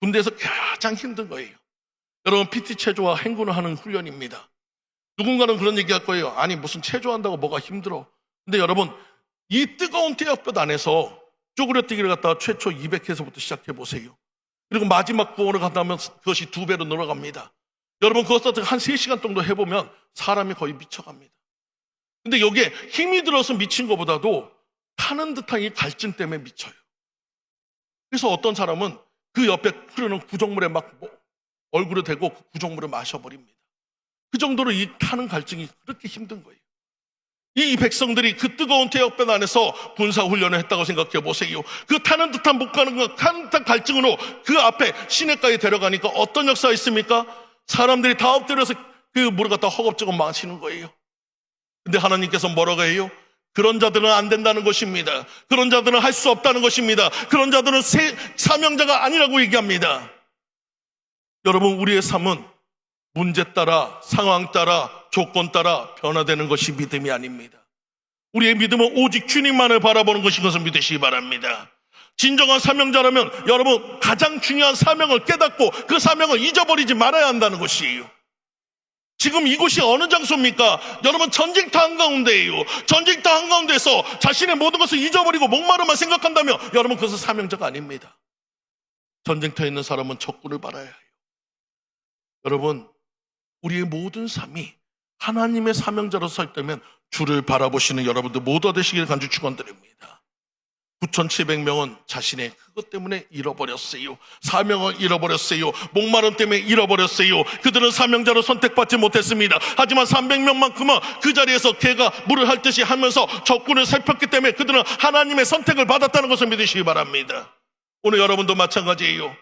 Speaker 1: 군대에서 가장 힘든 거예요. 여러분 PT 체조와 행군을 하는 훈련입니다. 누군가는 그런 얘기할 거예요. 아니 무슨 체조한다고 뭐가 힘들어. 근데 여러분 이 뜨거운 태역볕 안에서 쪼그려뛰기를 갖다가 최초 200회에서부터 시작해 보세요. 그리고 마지막 구원을 갖다면 그것이 2배로 늘어갑니다. 여러분 그것도 한 3시간 정도 해보면 사람이 거의 미쳐갑니다. 근데 여기에 힘이 들어서 미친 것보다도 타는 듯한 이 갈증 때문에 미쳐요. 그래서 어떤 사람은 그 옆에 흐르는 구정물에 막 얼굴을 대고 그 구정물을 마셔버립니다. 그 정도로 이 타는 갈증이 그렇게 힘든 거예요. 이 백성들이 그 뜨거운 태역볕 안에서 군사훈련을 했다고 생각해 보세요. 그 타는 듯한 못 가는 것, 타는 듯한 갈증으로 그 앞에 시내가에 데려가니까 어떤 역사가 있습니까? 사람들이 다 엎드려서 그 물을 갖다 허겁지겁 마시는 거예요. 근데 하나님께서 뭐라고 해요? 그런 자들은 안 된다는 것입니다. 그런 자들은 할 수 없다는 것입니다. 그런 자들은 사명자가 아니라고 얘기합니다. 여러분 우리의 삶은 문제 따라 상황 따라 조건 따라 변화되는 것이 믿음이 아닙니다. 우리의 믿음은 오직 주님만을 바라보는 것인 것을 믿으시기 바랍니다. 진정한 사명자라면 여러분 가장 중요한 사명을 깨닫고 그 사명을 잊어버리지 말아야 한다는 것이에요. 지금 이곳이 어느 장소입니까? 여러분 전쟁터 한가운데예요. 전쟁터 한가운데에서 자신의 모든 것을 잊어버리고 목마름만 생각한다면 여러분 그것은 사명자가 아닙니다. 전쟁터에 있는 사람은 적군을 바라야 해요. 여러분 우리의 모든 삶이 하나님의 사명자로서 서 있다면 주를 바라보시는 여러분들 모두 되시길 간절히 축원드립니다. 9,700명은 자신의 그것 때문에 잃어버렸어요. 사명을 잃어버렸어요. 목마름 때문에 잃어버렸어요. 그들은 사명자로 선택받지 못했습니다. 하지만 300명만큼은 그 자리에서 개가 물을 핥듯이 하면서 적군을 살폈기 때문에 그들은 하나님의 선택을 받았다는 것을 믿으시기 바랍니다. 오늘 여러분도 마찬가지예요.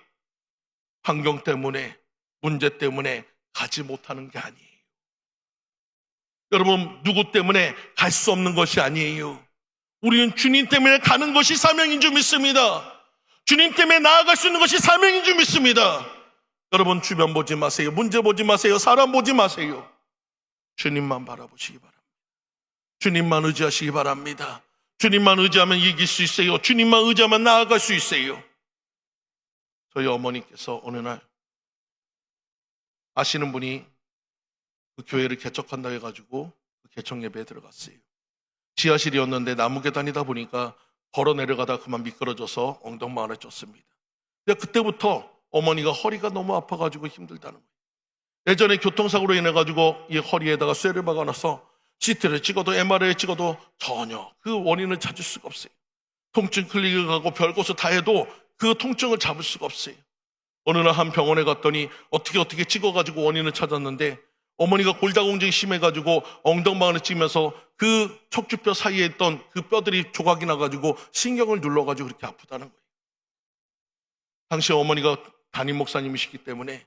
Speaker 1: 환경 때문에 문제 때문에 가지 못하는 게 아니에요. 여러분 누구 때문에 갈 수 없는 것이 아니에요. 우리는 주님 때문에 가는 것이 사명인 줄 믿습니다. 주님 때문에 나아갈 수 있는 것이 사명인 줄 믿습니다. 여러분 주변 보지 마세요. 문제 보지 마세요. 사람 보지 마세요. 주님만 바라보시기 바랍니다. 주님만 의지하시기 바랍니다. 주님만 의지하면 이길 수 있어요. 주님만 의지하면 나아갈 수 있어요. 저희 어머니께서 어느 날 아시는 분이 그 교회를 개척한다 해가지고 그 개척 예배에 들어갔어요. 지하실이었는데 나무 계단이다 보니까 걸어 내려가다 그만 미끄러져서 엉덩방아를 쪘습니다. 그때부터 어머니가 허리가 너무 아파가지고 힘들다는 거예요. 예전에 교통사고로 인해가지고 이 허리에다가 쇠를 박아놔서 CT를 찍어도 MRI를 찍어도 전혀 그 원인을 찾을 수가 없어요. 통증 클리닉을 가고 별곳을 다 해도 그 통증을 잡을 수가 없어요. 어느 날 한 병원에 갔더니 어떻게 찍어가지고 원인을 찾았는데 어머니가 골다공증이 심해가지고 엉덩방아를 찌면서 그 척추뼈 사이에 있던 그 뼈들이 조각이 나가지고 신경을 눌러가지고 그렇게 아프다는 거예요. 당시 어머니가 담임 목사님이시기 때문에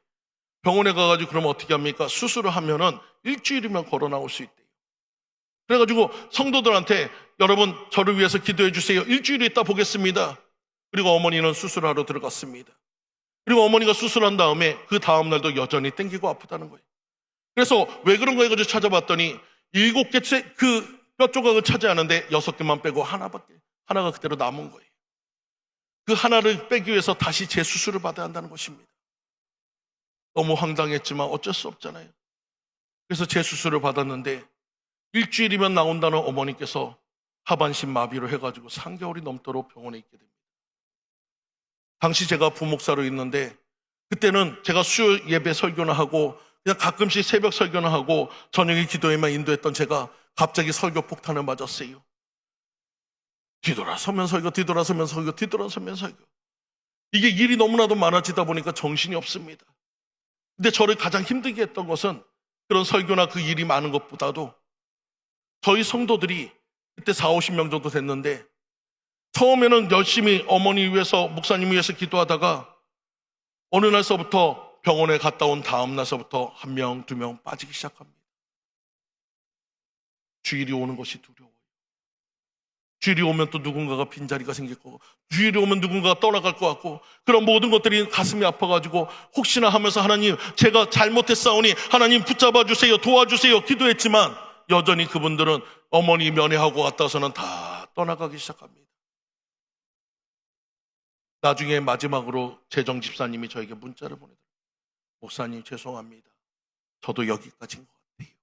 Speaker 1: 병원에 가가지고 그러면 어떻게 합니까? 수술을 하면은 일주일이면 걸어 나올 수 있대요. 그래가지고 성도들한테 여러분 저를 위해서 기도해 주세요. 일주일 있다 보겠습니다. 그리고 어머니는 수술하러 들어갔습니다. 그리고 어머니가 수술한 다음에 그 다음날도 여전히 땡기고 아프다는 거예요. 그래서 왜 그런 거 해가지고 찾아봤더니 7개 그 뼈 조각을 차지하는데 6개만 빼고 하나가 그대로 남은 거예요. 그 하나를 빼기 위해서 다시 재수술을 받아야 한다는 것입니다. 너무 황당했지만 어쩔 수 없잖아요. 그래서 재수술을 받았는데 일주일이면 나온다는 어머니께서 하반신 마비로 해가지고 3개월이 넘도록 병원에 있게 됩니다. 당시 제가 부목사로 있는데 그때는 제가 수요 예배 설교나 하고 그냥 가끔씩 새벽 설교나 하고 저녁에 기도회만 인도했던 제가 갑자기 설교 폭탄을 맞았어요. 뒤돌아서면 설교, 뒤돌아서면 설교, 뒤돌아서면 설교. 이게 일이 너무나도 많아지다 보니까 정신이 없습니다. 근데 저를 가장 힘들게 했던 것은 그런 설교나 그 일이 많은 것보다도 저희 성도들이 그때 40-50명 정도 됐는데 처음에는 열심히 어머니 위해서 목사님 위해서 기도하다가 어느 날서부터 병원에 갔다 온 다음 날서부터 한 명, 두 명 빠지기 시작합니다. 주일이 오는 것이 두려워요. 주일이 오면 또 누군가가 빈자리가 생길 거고, 주일이 오면 누군가가 떠나갈 것 같고, 그런 모든 것들이 가슴이 아파가지고 혹시나 하면서 하나님, 제가 잘못했사오니 하나님 붙잡아 주세요, 도와주세요 기도했지만 여전히 그분들은 어머니 면회하고 왔다서는 다 떠나가기 시작합니다. 나중에 마지막으로 재정 집사님이 저에게 문자를 보내더라고요. 목사님 죄송합니다. 저도 여기까지인 것 같아요.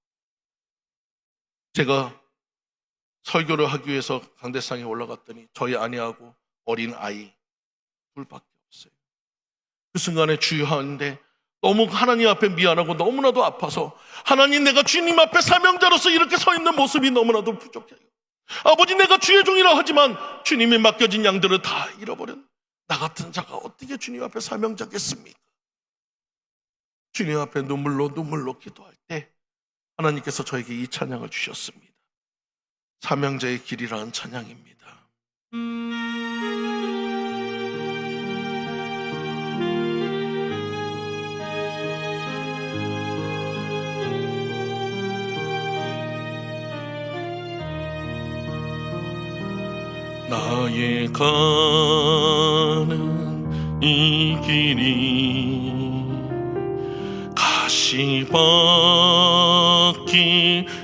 Speaker 1: 제가 설교를 하기 위해서 강대상에 올라갔더니 저희 아내하고 어린 아이 둘밖에 없어요. 그 순간에 주여 하는데 너무 하나님 앞에 미안하고 너무나도 아파서, 하나님, 내가 주님 앞에 사명자로서 이렇게 서 있는 모습이 너무나도 부족해요. 아버지, 내가 주의 종이라 하지만 주님이 맡겨진 양들을 다 잃어버린 나 같은 자가 어떻게 주님 앞에 사명자겠습니까? 주님 앞에 눈물로 기도할 때 하나님께서 저에게 이 찬양을 주셨습니다. 사명자의 길이라는 찬양입니다. 나의 가는 이 길이 가시밭길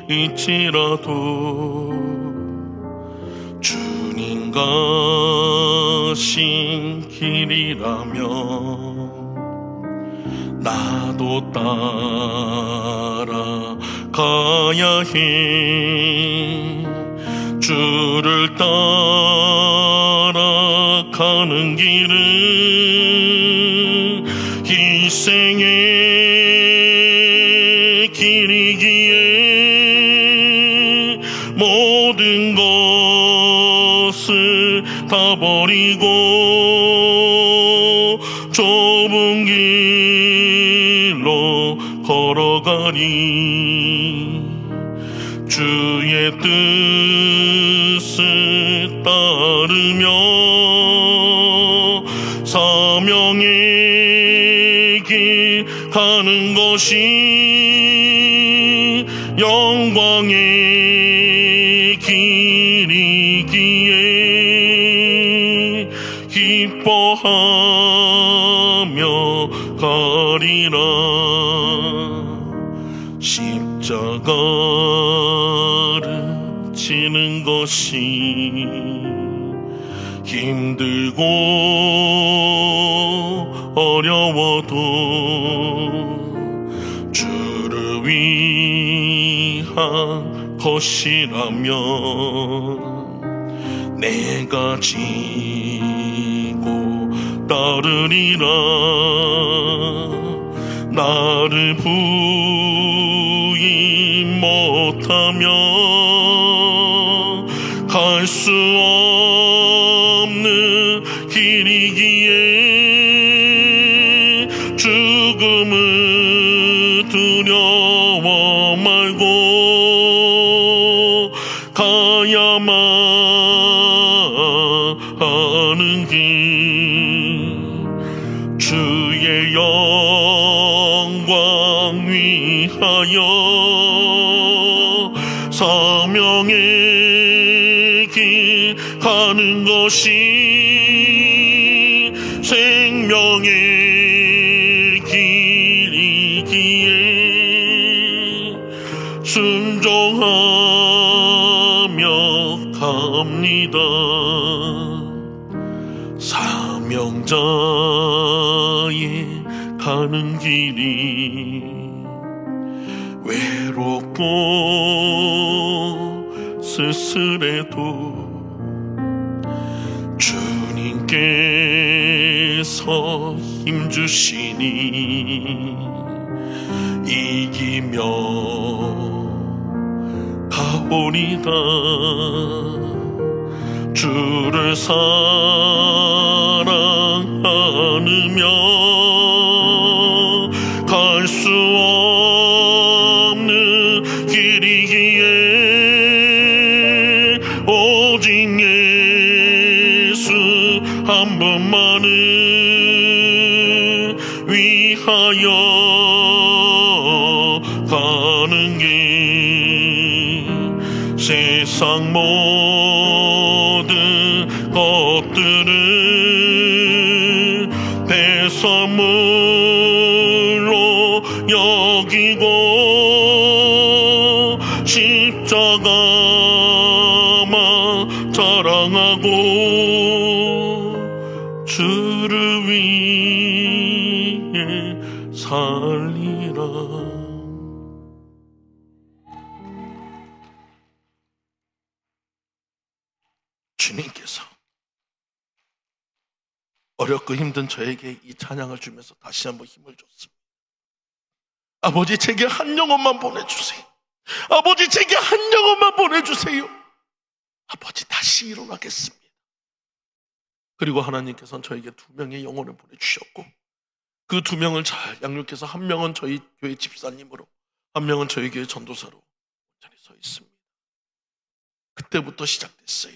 Speaker 1: 일지라도 주님 가신 길이라면 나도 따라가야 해. 주를 따라가는 길은 희생의 길이기에 모든 것을 다 버리고 좁은 길로 걸어가니 주의 뜻을 따르며 사명의 길 가는 것이 영광의 길이기에 기뻐하며 가리라. 십자가를 지는 것이 힘들고 어려워도 주를 위한 것이라면 내가 지고 따르리라. 나를 부인 못하며 갈 수 없는 길이기에 죽음을 두려워 말고 가야만 하는 길, 주의 영광 위하여 사명의 길 가는 것이 생명의 길이기에 순종하며 갑니다. 사명자의 가는 길이 외롭고 쓸쓸해도 주님께서 힘주시니 이기며 가오리다. 주를 사랑하느며 갈 수 없는 길이기에 오직 예수 한 분만을 위하여 위하여 가는 길 세상 모든 것들을 배설물로 여기고 십자가만 자랑하고 주를 위해 살리라. 주님께서 어렵고 힘든 저에게 이 찬양을 주면서 다시 한번 힘을 줬습니다. 아버지, 제게 한 영혼만 보내주세요. 아버지, 제게 한 영혼만 보내주세요. 아버지, 다시 일어나겠습니다. 그리고 하나님께서는 저에게 2명의 영혼을 보내주셨고, 그 2명을 잘 양육해서 1명은 저희 교회 집사님으로, 1명은 저희 교회 전도사로 온전히 서 있습니다. 그때부터 시작됐어요.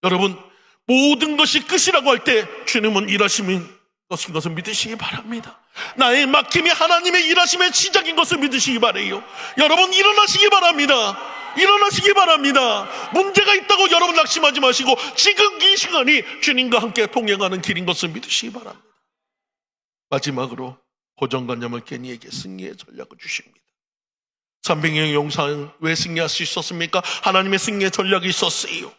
Speaker 1: 여러분, 모든 것이 끝이라고 할 때 주님은 일하시는 것을 믿으시기 바랍니다. 나의 맡김이 하나님의 일하심의 시작인 것을 믿으시기 바라요. 여러분, 일어나시기 바랍니다. 일어나시기 바랍니다. 문제가 있다고 여러분 낙심하지 마시고 지금 이 시간이 주님과 함께 동행하는 길인 것을 믿으시기 바랍니다. 마지막으로 고정관념을 깨니에게 승리의 전략을 주십니다. 300년 용사는 왜 승리할 수 있었습니까? 하나님의 승리의 전략이 있었어요.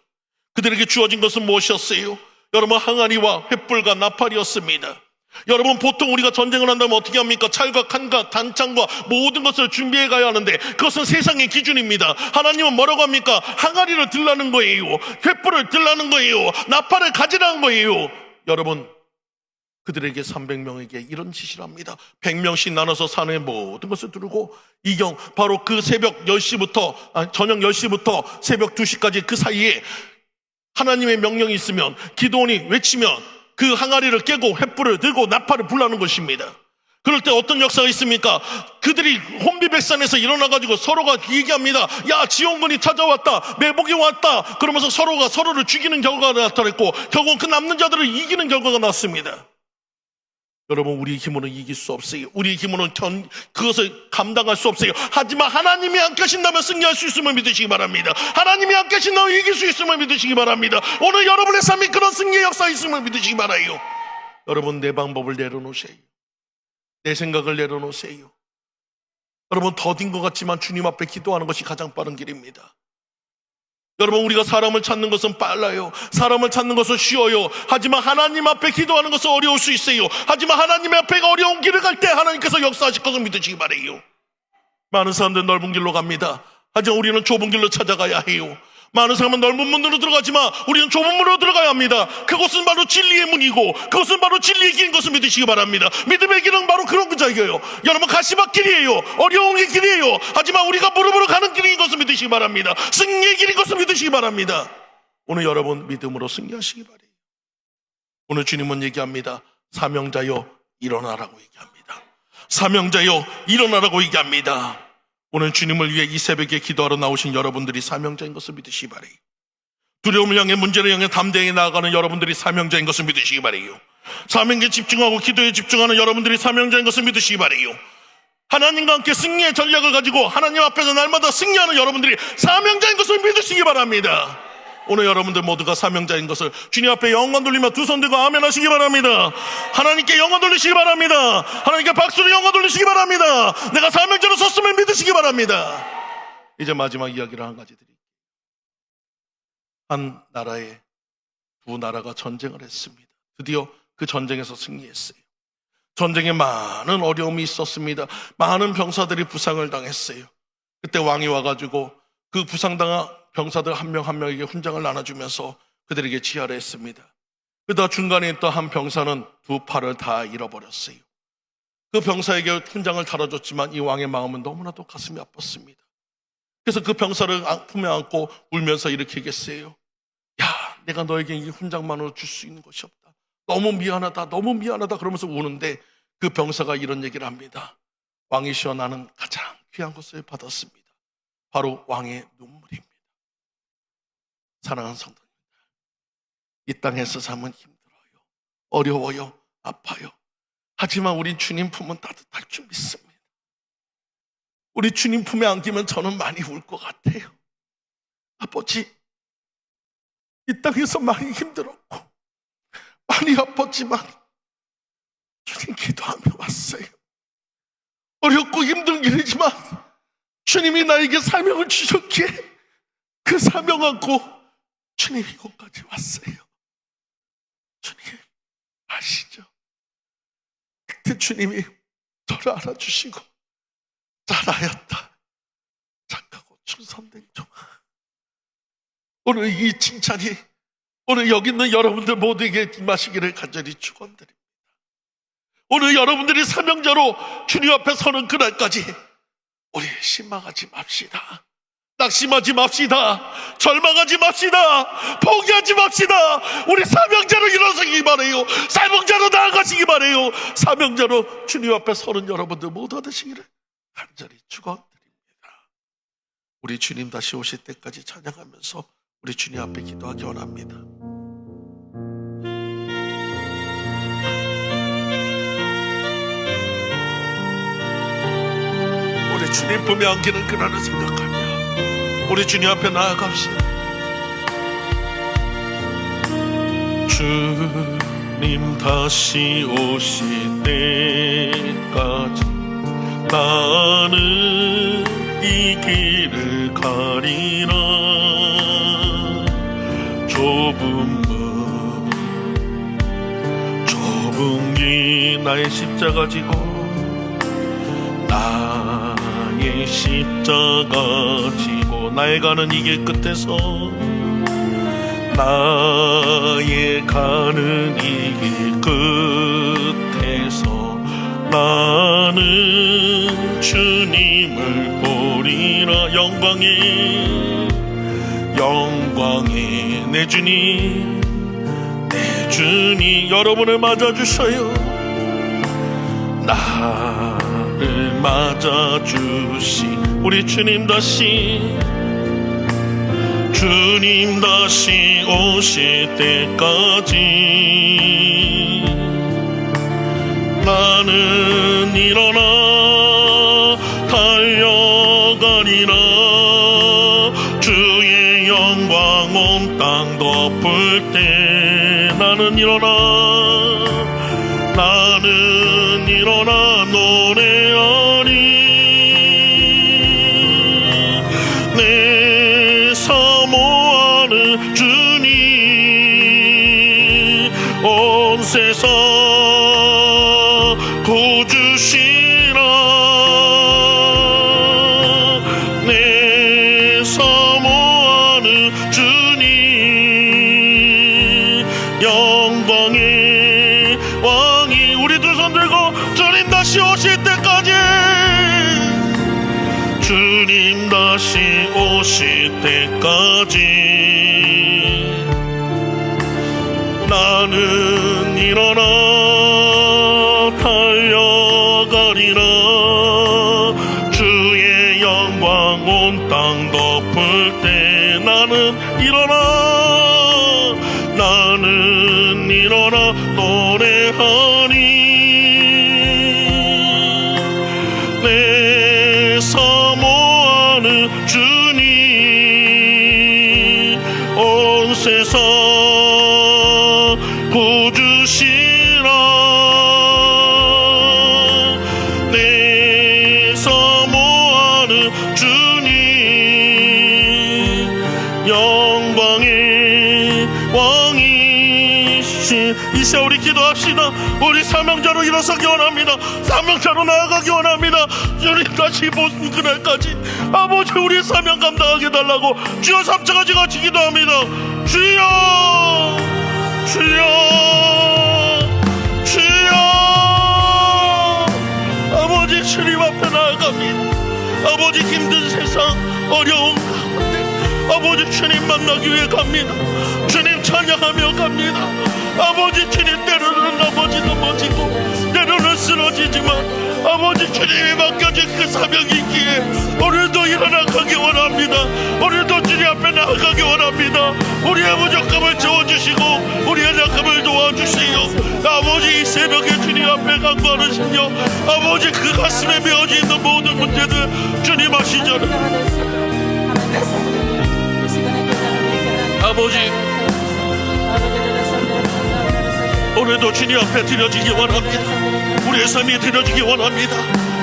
Speaker 1: 그들에게 주어진 것은 무엇이었어요? 여러분, 항아리와 횃불과 나팔이었습니다. 여러분, 보통 우리가 전쟁을 한다면 어떻게 합니까? 찰과 칼과 단창과 모든 것을 준비해 가야 하는데 그것은 세상의 기준입니다. 하나님은 뭐라고 합니까? 항아리를 들라는 거예요. 횃불을 들라는 거예요. 나팔을 가지라는 거예요. 여러분, 그들에게 300명에게 이런 지시를 합니다. 100명씩 나눠서 산의 모든 것을 두르고 이경, 바로 그 새벽 10시부터 저녁 10시부터 새벽 2시까지 그 사이에 하나님의 명령이 있으면 기도원이 외치면 그 항아리를 깨고 횃불을 들고 나팔을 불라는 것입니다. 그럴 때 어떤 역사가 있습니까? 그들이 혼비백산에서 일어나가지고 서로가 얘기합니다. 야, 지원군이 찾아왔다, 매복이 왔다. 그러면서 서로가 서로를 죽이는 결과가 나타났고 결국 그 남는 자들을 이기는 결과가 났습니다. 여러분, 우리 힘으로는 이길 수 없어요. 우리 힘으로는 그것을 감당할 수 없어요. 하지만 하나님이 함께 하신다면 승리할 수 있음을 믿으시기 바랍니다. 하나님이 함께 하신다면 이길 수 있음을 믿으시기 바랍니다. 오늘 여러분의 삶이 그런 승리의 역사가 있음을 믿으시기 바라요. 여러분, 내 방법을 내려놓으세요. 내 생각을 내려놓으세요. 여러분, 더딘 것 같지만 주님 앞에 기도하는 것이 가장 빠른 길입니다. 여러분, 우리가 사람을 찾는 것은 빨라요. 사람을 찾는 것은 쉬워요. 하지만 하나님 앞에 기도하는 것은 어려울 수 있어요. 하지만 하나님 앞에 어려운 길을 갈 때 하나님께서 역사하실 것을 믿으시기 바라요. 많은 사람들은 넓은 길로 갑니다. 하지만 우리는 좁은 길로 찾아가야 해요. 많은 사람은 넓은 문으로 들어가지만 우리는 좁은 문으로 들어가야 합니다. 그것은 바로 진리의 문이고 그것은 바로 진리의 길인 것을 믿으시기 바랍니다. 믿음의 길은 바로 그런 자예요. 여러분, 가시밭길이에요. 어려운 길이에요. 하지만 우리가 무릎으로 가는 길인 것을 믿으시기 바랍니다. 승리의 길인 것을 믿으시기 바랍니다. 오늘 여러분, 믿음으로 승리하시기 바래요. 오늘 주님은 얘기합니다. 사명자여 일어나라고 얘기합니다. 사명자여 일어나라고 얘기합니다. 오늘 주님을 위해 이 새벽에 기도하러 나오신 여러분들이 사명자인 것을 믿으시기 바래요. 두려움을 향해, 문제를 향해 담대하게 나아가는 여러분들이 사명자인 것을 믿으시기 바래요. 사명에 집중하고 기도에 집중하는 여러분들이 사명자인 것을 믿으시기 바래요. 하나님과 함께 승리의 전략을 가지고 하나님 앞에서 날마다 승리하는 여러분들이 사명자인 것을 믿으시기 바랍니다. 오늘 여러분들 모두가 사명자인 것을 주님 앞에 영광 돌리며 두 손 들고 아멘 하시기 바랍니다. 하나님께 영광 돌리시기 바랍니다. 하나님께 박수로 영광 돌리시기 바랍니다. 내가 사명자로 섰음을 믿으시기 바랍니다. 이제 마지막 이야기를 한 가지 드릴게요. 한 나라에 두 나라가 전쟁을 했습니다. 드디어 그 전쟁에서 승리했어요. 전쟁에 많은 어려움이 있었습니다. 많은 병사들이 부상을 당했어요. 그때 왕이 와가지고 그 부상당한 병사들 한 명 한 명에게 훈장을 나눠주면서 그들에게 지하를 했습니다. 그러다 중간에 있던 한 병사는 두 팔을 다 잃어버렸어요. 그 병사에게 훈장을 달아줬지만 이 왕의 마음은 너무나도 가슴이 아팠습니다. 그래서 그 병사를 품에 안고 울면서 이렇게 얘기했어요. 야, 내가 너에게 이 훈장만으로 줄 수 있는 것이 없다. 너무 미안하다, 너무 미안하다 그러면서 우는데 그 병사가 이런 얘기를 합니다. 왕이시여, 나는 가장 귀한 것을 받았습니다. 바로 왕의 눈물입니다. 사랑하는 성도님들, 이 땅에서 삶은 힘들어요. 어려워요. 아파요. 하지만 우리 주님 품은 따뜻할 줄 믿습니다. 우리 주님 품에 안기면 저는 많이 울 것 같아요. 아버지, 이 땅에서 많이 힘들었고 많이 아팠지만 주님 기도하며 왔어요. 어렵고 힘든 길이지만 주님이 나에게 사명을 주셨기에 그 사명 안고 주님 이곳까지 왔어요. 주님 아시죠? 그때 주님이 저를 알아주시고 잘하였다, 착하고 충성된 종아. 오늘 이 칭찬이 오늘 여기 있는 여러분들 모두에게 임하시기를 간절히 축원드립니다. 오늘 여러분들이 사명자로 주님 앞에 서는 그날까지 우리 실망하지 맙시다. 낙심하지 맙시다. 절망하지 맙시다. 포기하지 맙시다. 우리 사명자로 일어서기 바래요. 사명자로 나아가시기 바래요. 사명자로 주님 앞에 서는 여러분들 모두 되시기를 간절히 축원드립니다. 우리 주님 다시 오실 때까지 찬양하면서 우리 주님 앞에 기도하기 원합니다. 우리 주님 품에 안기는 그날을 생각하며 우리 주님 앞에 나아갑시다. 주님 다시 오실 때까지 나는 이 길을 가리라. 좁은 길 나의 십자가 지고 나의 십자가 지고 나의 가는 이 길 끝에서 나의 가는 이 길 끝에서 나는 주님을 보리라. 영광의 내 주님, 내 주님 여러분을 맞아주셔요. 나를 맞아주신 우리 주님 다시 오실 때까지 나는 일어나 달려가리라. 주의 영광 온 땅 덮을 때 나는 일어나 노래하리. 내 사모하는 주님 온 세상 구주시라. 내 사모하는 주님 영광의 왕이 우리 두 손 들고 주님 다시 오실 때까지 주님 다시 오실 때까지 나는 일어나 달려가리라. 주의 영광 온 땅 덮을 때 나는 일어나 노래하리. 내 사모하는 주님 온 세상 구주시라. 내 사모하는 주님 영광의 왕이시. 이 시간 우리 기도합시다. 우리 사명자로 일어서기 원합니다. 사명자로 나아가기 원합니다. 주님 다시 보는 그날까지 아버지 우리 사명 감당하게 달라고 주여 삼차가지 같이 기도합니다. 주여 주여 주여. 아버지 주님 앞에 나아갑니다. 아버지 힘든 세상 어려운 가운데 아버지 주님 만나기 위해 갑니다. 주님 찬양하며 갑니다. 아버지 주님 때로는 넘어지고 때로는 쓰러지지만 아버지 주님이 맡겨진 그 사명이 있기에 오늘도 일어나 가기 원합니다. 오늘도 주님 앞에 나가 나아가기 원합니다. 우리의 부족함을 채워주시고 우리의 약함을 도와주세요. 아버지, 이 새벽에 주님 앞에 간구하는 심령, 아버지, 그 가슴에 메어져 있는 모든 문제들 주님 아시잖아요. 아버지, 오늘도 주님 앞에 드려지기 원합니다. 우리의 삶이 드려지기 원합니다.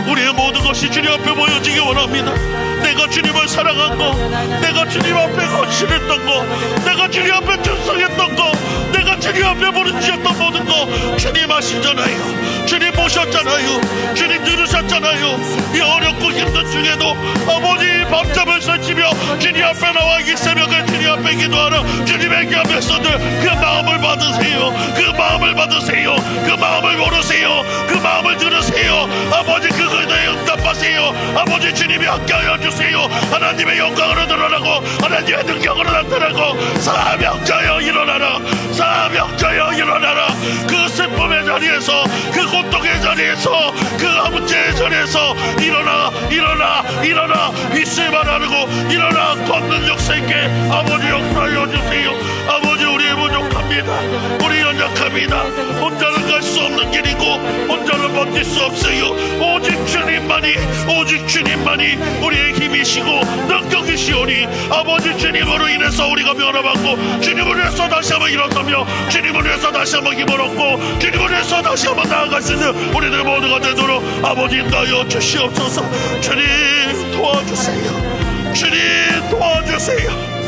Speaker 1: 우리의 모든 것이 주님 앞에 모여지기 원합니다. 내가 주님을 사랑한 거, 내가 주님 앞에 헌신했던 거, 내가 주님 앞에 충성했던 거, 내가 주님 앞에 부르짖었던 모든 거 주님 아시잖아요. 주님 보셨잖아요. 주님 들으셨잖아요. 이 어렵고 힘든 중에도 아버지 밤잠을 설치며 주님 앞에 나와 이 새벽에 주님 앞에 기도하는 주님의 자녀들, 그 마음을 받으세요. 그 마음을 받으세요. 그 마음을 모르세요. 그 마음을 들으세요. 아버지, 그 기도에 응답하세요. 아버지, 주님이 함께하여 주세요. 하나님의 영광으로 드러나고 하나님의 능력으로 나타나고 사명자여 일어나라. 사명자여 일어나라. 그 슬픔의 자리에서, 그 고통의 자리에서, 그 문제의 자리에서 일어나, 일어나, 일어나. 있을 만하고 일어나. 걷는 역사 있게 아버지 역사하여 주세요. 아버지, 우리 부족합니다. 우리 연약합니다. 혼자는 갈 수 없는 길이고 혼자는 버틸 수 없어요. 오직 주님만이, 오직 주님만이 우리의 힘이시고 능력이시오니 아버지, 주님으로 인해서 우리가 면허받고 주님을 위해서 다시 한번 일어서며 주님을 위해서 다시 한번 힘을 얻고 주님을 위해서 다시 한번 나아갈 수 있는 우리들 모두가 되도록 아버지 인도하여 주시옵소서. 주님 도와주세요. 주님 도와주세요.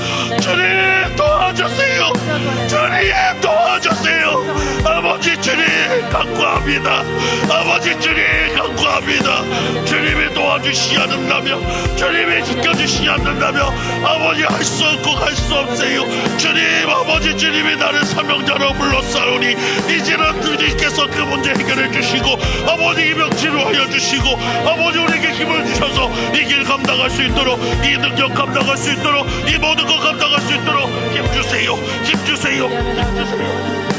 Speaker 1: 주님 도와주세요. 주님 도와주세요. 아버지, 주님 간구합니다. 아버지, 주님 간구합니다. 주님이 도와주시지 않는다며, 주님이 지켜주시지 않는다며 아버지, 할 수 없고 갈 수 없어요. 주님, 아버지, 주님이 나를 사명자로 불렀사오니 이제는 주님께서 그 문제 해결해 주시고 아버지, 이 병 치료하여 주시고 아버지, 우리에게 힘을 주셔서 이 길 감당할 수 있도록, 이 능력 감당할 수 있도록, 이 모든 것 감당할 수 있도록 힘 주세요. 힘 주세요. 힘 주세요.